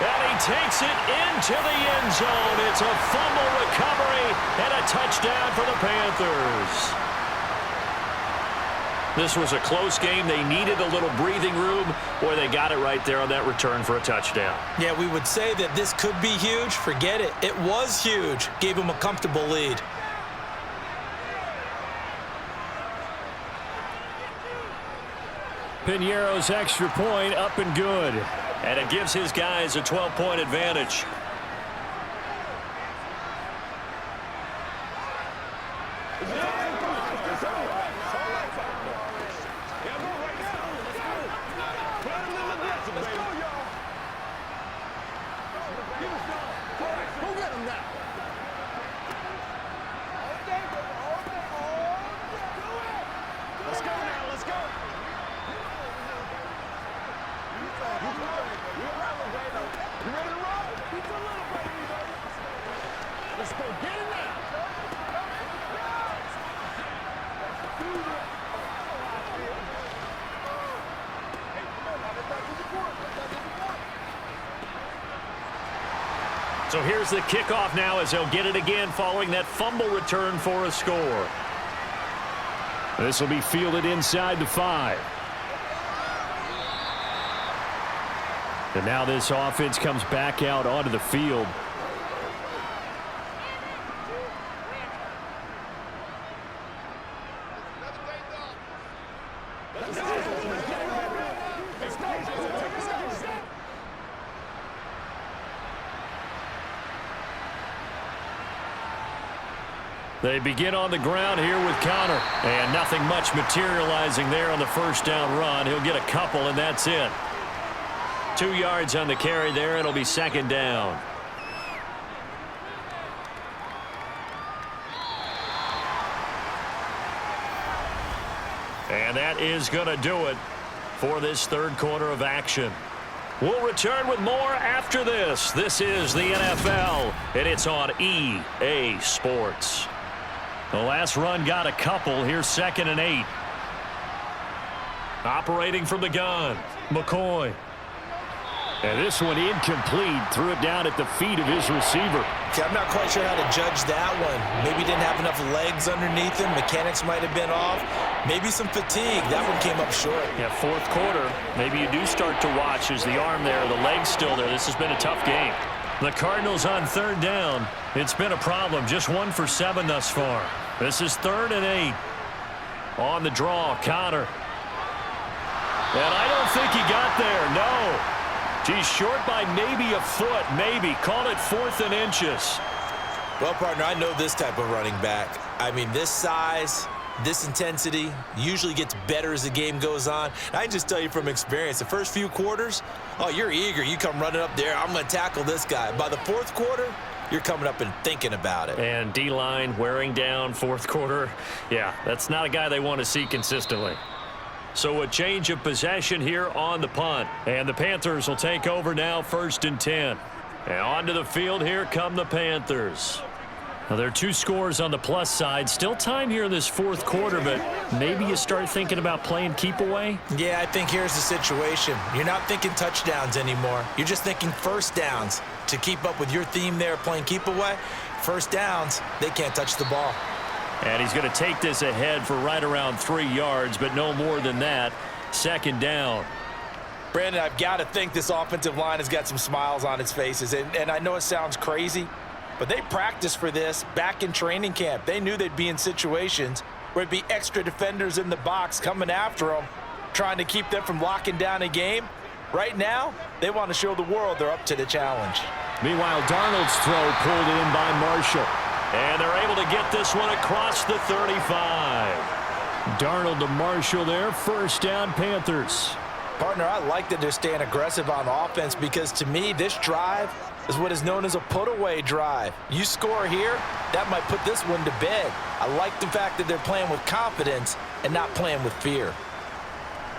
And he takes it into the end zone. It's a fumble recovery and a touchdown for the Panthers. This was a close game. They needed a little breathing room, or they got it right there on that return for a touchdown. Yeah, we would say that this could be huge. Forget it. It was huge. Gave him a comfortable lead. Pinheiro's extra point up and good. And it gives his guys a 12-point advantage. So here's the kickoff now as they'll get it again following that fumble return for a score. This will be fielded inside the 5. And now this offense comes back out onto the field. They begin on the ground here with Connor. And nothing much materializing there on the 1st down run. He'll get a couple, and that's it. 2 yards on the carry there. It'll be 2nd down. And that is going to do it for this third quarter of action. We'll return with more after this. This is the NFL, and it's on EA Sports. The last run got a couple. Here's 2nd and 8. Operating from the gun, McCoy. And this one incomplete. Threw it down at the feet of his receiver. Okay, I'm not quite sure how to judge that one. Maybe didn't have enough legs underneath him. Mechanics might have been off. Maybe some fatigue. That one came up short. Yeah, fourth quarter. Maybe you do start to watch as the arm there, the leg's still there. This has been a tough game. The Cardinals on 3rd down. It's been a problem. Just 1 for 7 thus far. This is 3rd and 8. On the draw, Connor. And I don't think he got there. No. He's short by maybe a foot, maybe. Call it 4th and inches. Well, partner, I know this type of running back. I mean, this size, this intensity usually gets better as the game goes on. I can just tell you from experience, the first few quarters, oh, you're eager. You come running up there. I'm going to tackle this guy. By the 4th quarter, you're coming up and thinking about it. And D-line wearing down 4th quarter. Yeah, that's not a guy they want to see consistently. So a change of possession here on the punt. And the Panthers will take over now, 1st and 10. And onto the field here come the Panthers. Now, there are 2 scores on the plus side. Still time here in this 4th quarter, but maybe you start thinking about playing keep away? Yeah, I think here's the situation. You're not thinking touchdowns anymore. You're just thinking first downs. To keep up with your theme there, playing keep away, first downs, they can't touch the ball. And he's going to take this ahead for right around 3 yards, but no more than that. 2nd down. Brandon, I've got to think this offensive line has got some smiles on its faces. And I know it sounds crazy, but they practiced for this back in training camp. They knew they'd be in situations where it'd be extra defenders in the box coming after them, trying to keep them from locking down a game. Right now, they want to show the world they're up to the challenge. Meanwhile, Darnold's throw pulled in by Marshall. And they're able to get this one across the 35. Darnold to Marshall there. 1st down, Panthers. Partner, I like that they're staying aggressive on offense because, to me, this drive is what is known as a put-away drive. You score here, that might put this one to bed. I like the fact that they're playing with confidence and not playing with fear.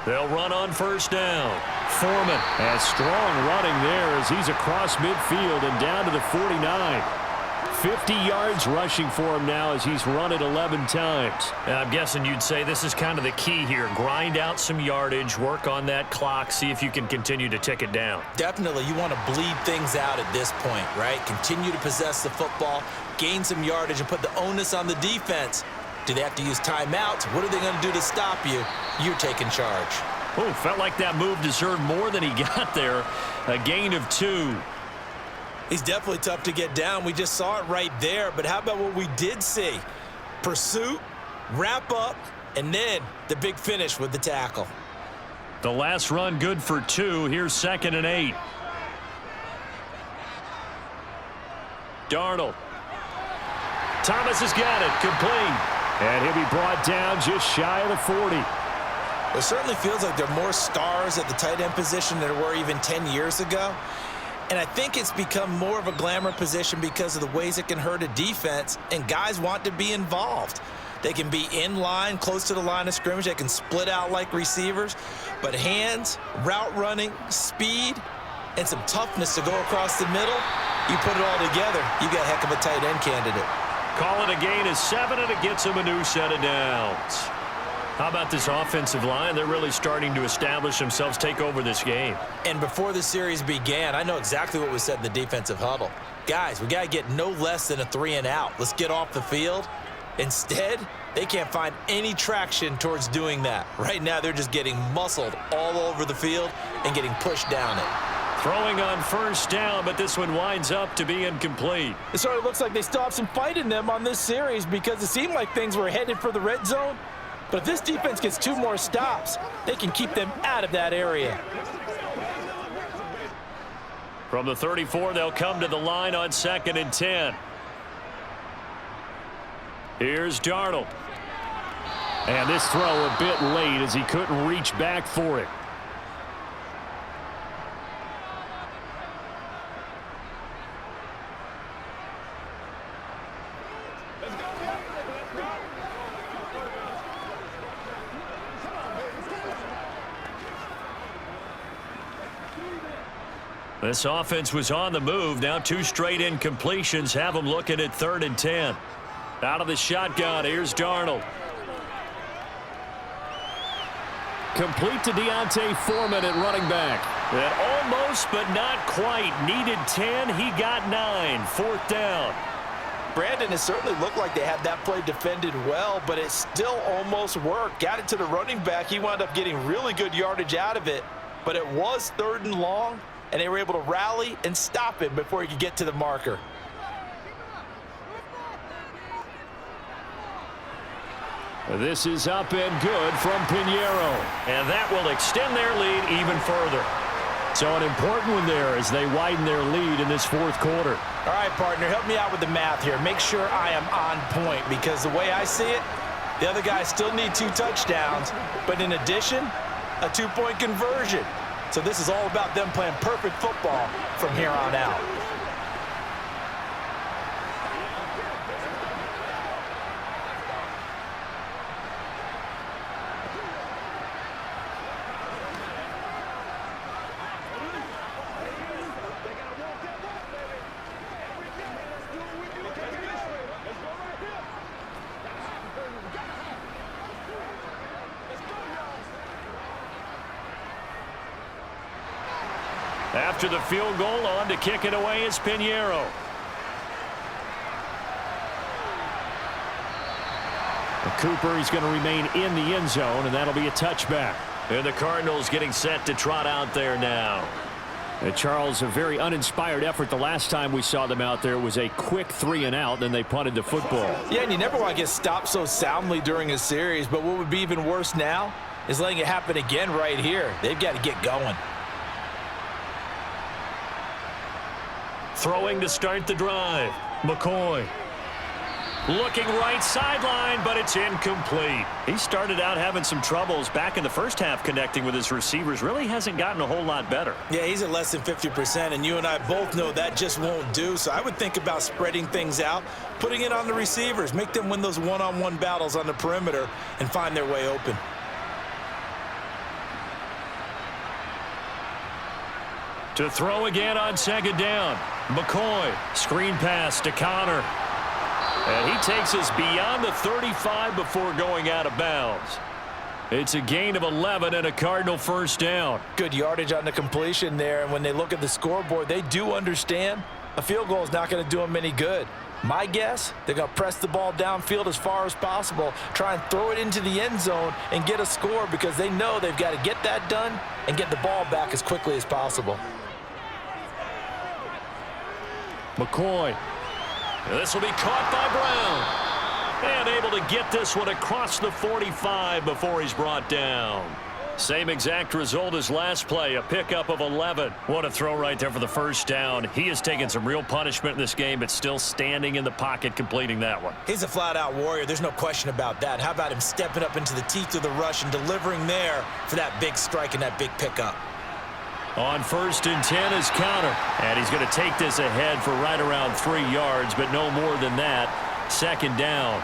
They'll run on 1st down. Foreman. And strong running there as he's across midfield and down to the 49. 50 yards rushing for him now as he's run it 11 times. And I'm guessing you'd say this is kind of the key here. Grind out some yardage, work on that clock, see if you can continue to tick it down. Definitely, you want to bleed things out at this point, right? Continue to possess the football, gain some yardage, and put the onus on the defense. Do they have to use timeouts? What are they going to do to stop you? You're taking charge. Oh, felt like that move deserved more than he got there. A gain of 2. He's definitely tough to get down. We just saw it right there. But how about what we did see? Pursuit, wrap up, and then the big finish with the tackle. The last run good for 2. Here's 2nd and 8. Darnold. Thomas has got it. Complete. And he'll be brought down just shy of the 40. It certainly feels like there are more stars at the tight end position than there were even 10 years ago. And I think it's become more of a glamour position because of the ways it can hurt a defense, and guys want to be involved. They can be in line, close to the line of scrimmage. They can split out like receivers. But hands, route running, speed, and some toughness to go across the middle, you put it all together, you got a heck of a tight end candidate. Call it a gain of 7, and it gets him a new set of downs. How about this offensive line? They're really starting to establish themselves, take over this game. And before the series began, I know exactly what was said in the defensive huddle. Guys, we got to get no less than a 3 and out. Let's get off the field. Instead, they can't find any traction towards doing that. Right now, they're just getting muscled all over the field and getting pushed down it. Throwing on 1st down, but this one winds up to be incomplete. It sort of looks like they still have some fight in them on this series because it seemed like things were headed for the red zone. But if this defense gets 2 more stops, they can keep them out of that area. From the 34, they'll come to the line on 2nd and 10. Here's Darnold. And this throw a bit late as he couldn't reach back for it. This offense was on the move. Now 2 straight incompletions have them looking at 3rd and 10. Out of the shotgun, here's Darnold. Complete to Deontay Foreman at running back. That almost but not quite. Needed 10. He got 9. 4th down. Brandon, it certainly looked like they had that play defended well, but it still almost worked. Got it to the running back. He wound up getting really good yardage out of it, but it was 3rd and long, and they were able to rally and stop him before he could get to the marker. This is up and good from Pinheiro. And that will extend their lead even further. So an important one there as they widen their lead in this 4th quarter. All right, partner, help me out with the math here. Make sure I am on point, because the way I see it, the other guys still need 2 touchdowns, but in addition, a 2-point conversion. So this is all about them playing perfect football from here on out. After the field goal, on to kick it away is Pinheiro. Cooper, he's going to remain in the end zone, and that'll be a touchback. And the Cardinals getting set to trot out there now. Charles, a very uninspired effort the last time we saw them out there. It was a quick 3-and-out, then they punted the football. Yeah, and you never want to get stopped so soundly during a series, but what would be even worse now is letting it happen again right here. They've got to get going. Throwing to start the drive. McCoy. Looking right sideline, but it's incomplete. He started out having some troubles back in the first half connecting with his receivers. Really hasn't gotten a whole lot better. Yeah, he's at less than 50%, and you and I both know that just won't do. So I would think about spreading things out, putting it on the receivers, make them win those one-on-one battles on the perimeter and find their way open. To throw again on 2nd down. McCoy. Screen pass to Connor. And he takes us beyond the 35 before going out of bounds. It's a gain of 11 and a Cardinal 1st down. Good yardage on the completion there, and when they look at the scoreboard, they do understand a field goal is not going to do them any good. My guess, they're going to press the ball downfield as far as possible, try and throw it into the end zone and get a score, because they know they've got to get that done and get the ball back as quickly as possible. McCoy. This will be caught by Brown. And able to get this one across the 45 before he's brought down. Same exact result as last play, a pickup of 11. What a throw right there for the 1st down. He has taken some real punishment in this game, but still standing in the pocket completing that one. He's a flat-out warrior. There's no question about that. How about him stepping up into the teeth of the rush and delivering there for that big strike and that big pickup? On 1st and 10 is Connor. And he's going to take this ahead for right around 3 yards, but no more than that. 2nd down.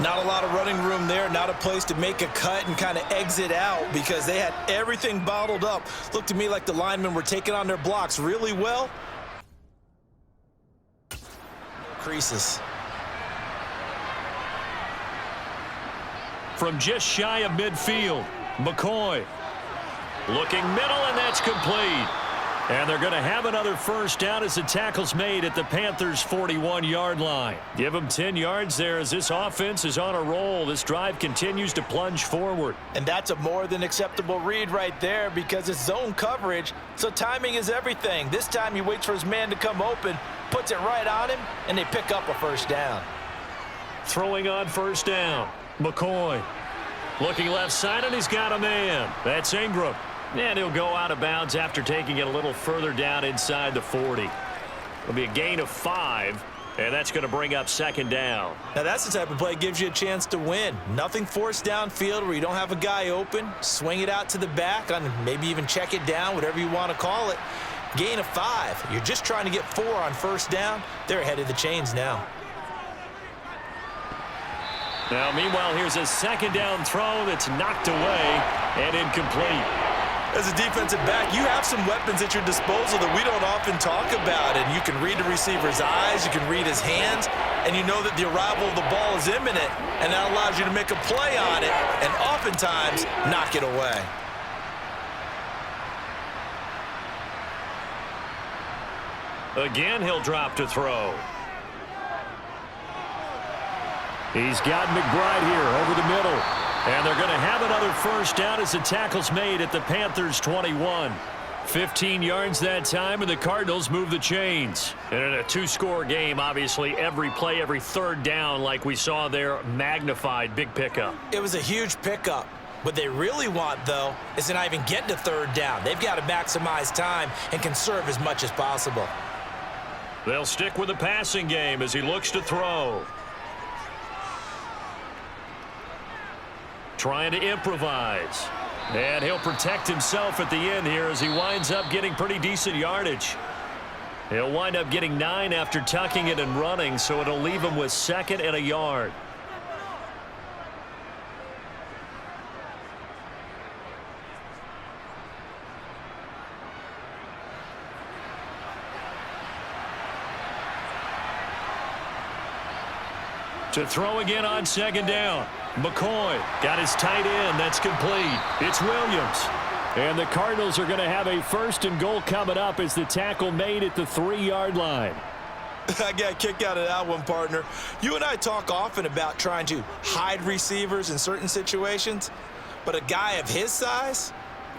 Not a lot of running room there, not a place to make a cut and kind of exit out, because they had everything bottled up. Looked to me like the linemen were taking on their blocks really well. Creases. From just shy of midfield, McCoy. Looking middle, and that's complete. And they're going to have another 1st down as the tackle's made at the Panthers' 41-yard line. Give them 10 yards there as this offense is on a roll. This drive continues to plunge forward. And that's a more than acceptable read right there, because it's zone coverage, so timing is everything. This time he waits for his man to come open, puts it right on him, and they pick up a 1st down. Throwing on 1st down, McCoy. Looking left side, and he's got a man. That's Ingram. And he'll go out of bounds after taking it a little further down inside the 40. It'll be a gain of 5, and that's going to bring up 2nd down. Now that's the type of play that gives you a chance to win. Nothing forced downfield where you don't have a guy open. Swing it out to the back, on maybe even check it down, whatever you want to call it. Gain of 5. You're just trying to get 4 on 1st down. They're ahead of the chains now. Now, meanwhile, here's a 2nd down throw that's knocked away and incomplete. As a defensive back, you have some weapons at your disposal that we don't often talk about. And you can read the receiver's eyes, you can read his hands, and you know that the arrival of the ball is imminent, and that allows you to make a play on it and oftentimes knock it away. Again, he'll drop to throw. He's got McBride here over the middle. And they're going to have another first down as the tackle's made at the Panthers' 21. 15 yards that time, and the Cardinals move the chains. And in a two-score game, obviously, every play, every third down, like we saw there, magnified. Big pickup. It was a huge pickup. What they really want, though, is to not even get to third down. They've got to maximize time and conserve as much as possible. They'll stick with the passing game as he looks to throw. Trying to improvise. And he'll protect himself at the end here as he winds up getting pretty decent yardage. He'll wind up getting 9 after tucking it and running, so it'll leave him with 2nd and a yard. To throw again on 2nd down. McCoy got his tight end. That's complete. It's Williams. And the Cardinals are going to have a 1st and goal coming up as the tackle made at the 3-yard line. I got a kick out of that one, partner. You and I talk often about trying to hide receivers in certain situations, but a guy of his size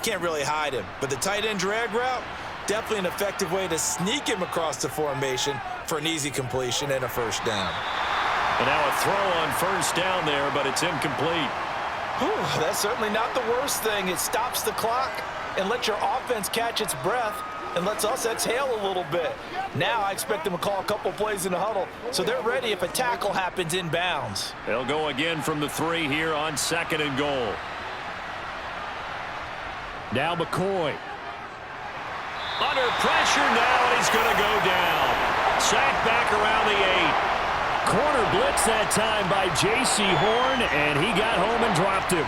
can't really hide him. But the tight end drag route, definitely an effective way to sneak him across the formation for an easy completion and a first down. And now a throw on 1st down there, but it's incomplete. Whew, that's certainly not the worst thing. It stops the clock and lets your offense catch its breath and lets us exhale a little bit. Now I expect them to call a couple plays in the huddle, so they're ready if a tackle happens in bounds. They'll go again from the 3 here on 2nd and goal. Now McCoy. Under pressure now, and he's going to go down. Sacked back around the 8. Corner blitz that time by J.C. Horn, and he got home and dropped him.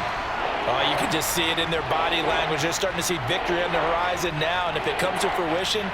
Oh, you can just see it in their body language. They're starting to see victory on the horizon now, and if it comes to fruition,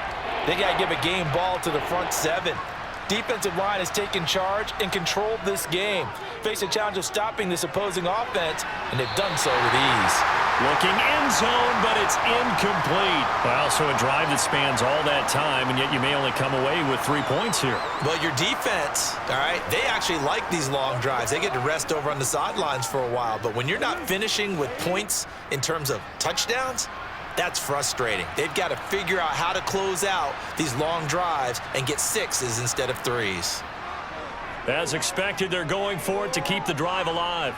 they got to give a game ball to the front 7. Defensive line has taken charge and controlled this game. Face a challenge of stopping this opposing offense, and they've done so with ease. Looking end zone, but it's incomplete. Well, so a drive that spans all that time, and yet you may only come away with 3 points here. Well, your defense, all right, they actually like these long drives. They get to rest over on the sidelines for a while. But when you're not finishing with points in terms of touchdowns, that's frustrating. They've got to figure out how to close out these long drives and get 6s instead of 3s. As expected, they're going for it to keep the drive alive.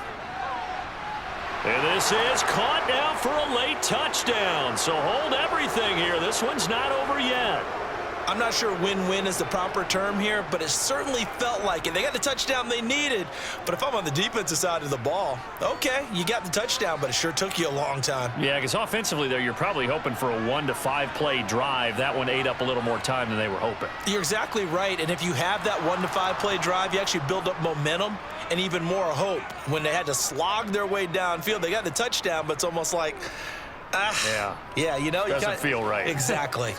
And this is caught now for a late touchdown. So hold everything here. This one's not over yet. I'm not sure win-win is the proper term here, but it certainly felt like it. They got the touchdown they needed, but if I'm on the defensive side of the ball, okay, you got the touchdown, but it sure took you a long time. Yeah, because offensively there, you're probably hoping for a 1 to 5 play drive. That one ate up a little more time than they were hoping. You're exactly right, and if you have that 1 to 5 play drive, you actually build up momentum and even more hope. When they had to slog their way downfield, they got the touchdown, but it's almost like, yeah, you know, doesn't feel right. Exactly.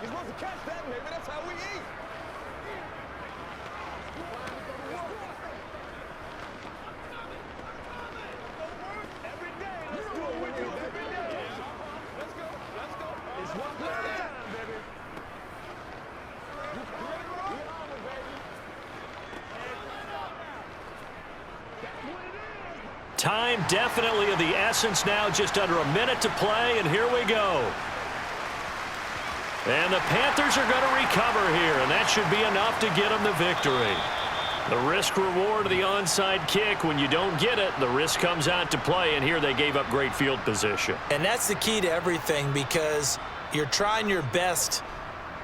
You're supposed to catch that, baby. That's how we eat. Every day, let's do it with you. Every day. Let's go. Let's go. It's one play at a time, baby. You ready to roll? Baby. That's what it is. Time definitely of the essence now, just under a minute to play, and here we go. And the Panthers are going to recover here, and that should be enough to get them the victory. The risk-reward of the onside kick, when you don't get it, the risk comes out to play, and here they gave up great field position. And that's the key to everything, because you're trying your best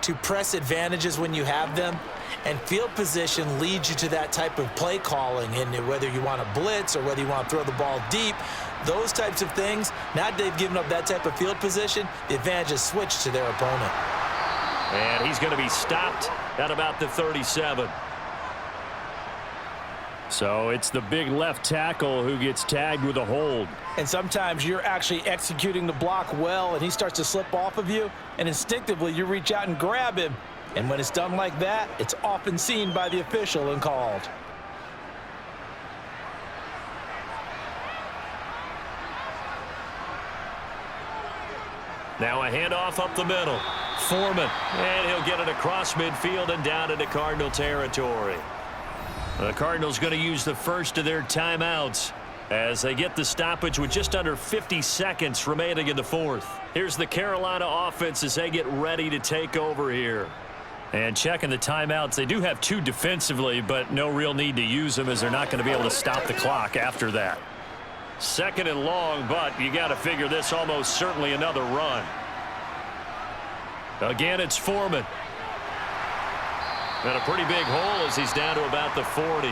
to press advantages when you have them, and field position leads you to that type of play calling. And whether you want to blitz or whether you want to throw the ball deep, those types of things, now that they've given up that type of field position, the advantage is switched to their opponent. And he's going to be stopped at about the 37. So it's the big left tackle who gets tagged with a hold. And sometimes you're actually executing the block well, and he starts to slip off of you, and instinctively you reach out and grab him. And when it's done like that, it's often seen by the official and called. Now a handoff up the middle. Foreman, and he'll get it across midfield and down into Cardinal territory. The Cardinals going to use the first of their timeouts as they get the stoppage with just under 50 seconds remaining in the fourth. Here's the Carolina offense as they get ready to take over here. And checking the timeouts, they do have 2 defensively, but no real need to use them as they're not going to be able to stop the clock after that. Second and long, but you got to figure this almost certainly another run. Again, it's Foreman. And a pretty big hole as he's down to about the 40.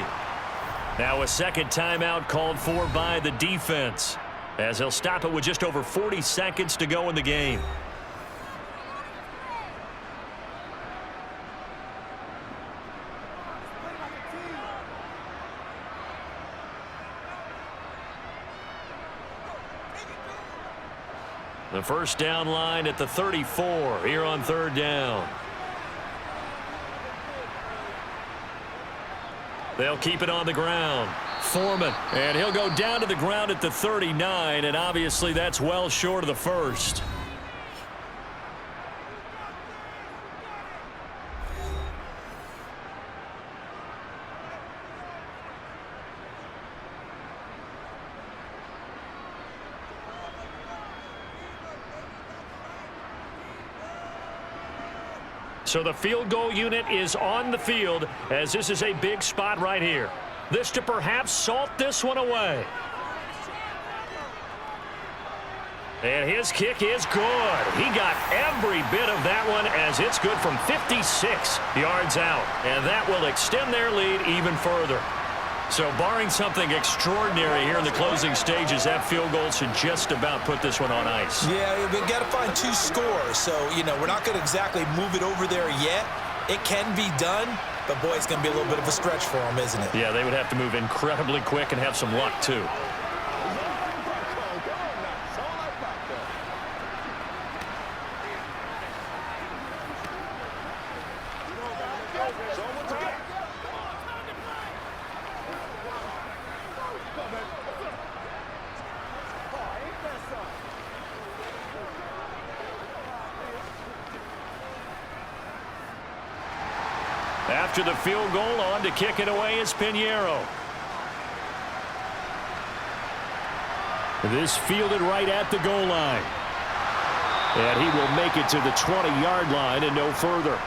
Now a second timeout called for by the defense as he'll stop it with just over 40 seconds to go in the game. The first down line at the 34 here on third down. They'll keep it on the ground. Foreman, and he'll go down to the ground at the 39, and obviously that's well short of the first. So the field goal unit is on the field as this is a big spot right here. This to perhaps salt this one away. And his kick is good. He got every bit of that one as it's good from 56 yards out. And that will extend their lead even further. So barring something extraordinary here in the closing stages, that field goal should just about put this one on ice. Yeah, we've got to find 2 scores. So, we're not going to exactly move it over there yet. It can be done, but, boy, it's going to be a little bit of a stretch for them, isn't it? Yeah, they would have to move incredibly quick and have some luck, too. After the field goal, on to kick it away is Pinheiro. This fielded right at the goal line. And he will make it to the 20-yard line and no further.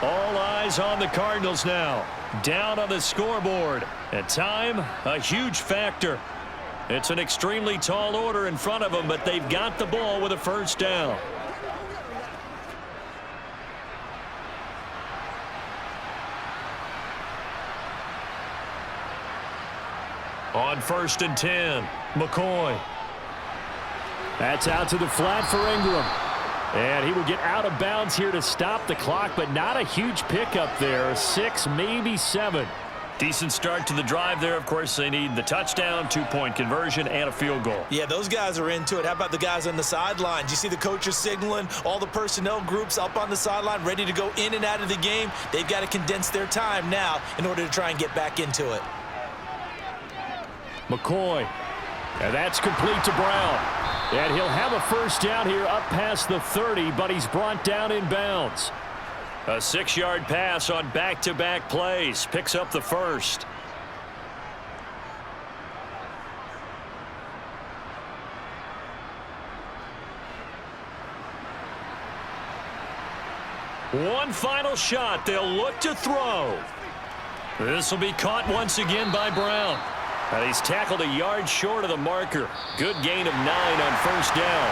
All eyes on the Cardinals now. Down on the scoreboard. At time, a huge factor. It's an extremely tall order in front of them, but they've got the ball with a first down. On 1st and 10, McCoy. That's out to the flat for Ingram. And he will get out of bounds here to stop the clock, but not a huge pickup there. 6, maybe 7. Decent start to the drive there. Of course, they need the touchdown, 2-point conversion, and a field goal. Yeah, those guys are into it. How about the guys on the sideline? Do you see the coaches signaling, all the personnel groups up on the sideline ready to go in and out of the game? They've got to condense their time now in order to try and get back into it. McCoy. And that's complete to Brown. And he'll have a first down here up past the 30, but he's brought down in bounds. A 6-yard pass on back-to-back plays. Picks up the first. One final shot. They'll look to throw. This will be caught once again by Brown. And he's tackled a yard short of the marker. Good gain of 9 on first down.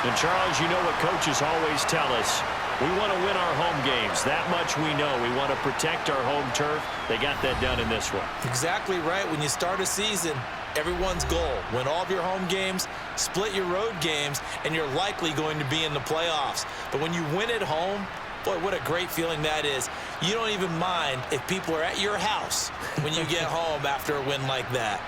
And, Charles, you know what coaches always tell us. We want to win our home games. That much we know. We want to protect our home turf. They got that done in this one. Exactly right. When you start a season, everyone's goal: win all of your home games, split your road games, and you're likely going to be in the playoffs. But when you win at home, boy, what a great feeling that is. You don't even mind if people are at your house when you get home after a win like that.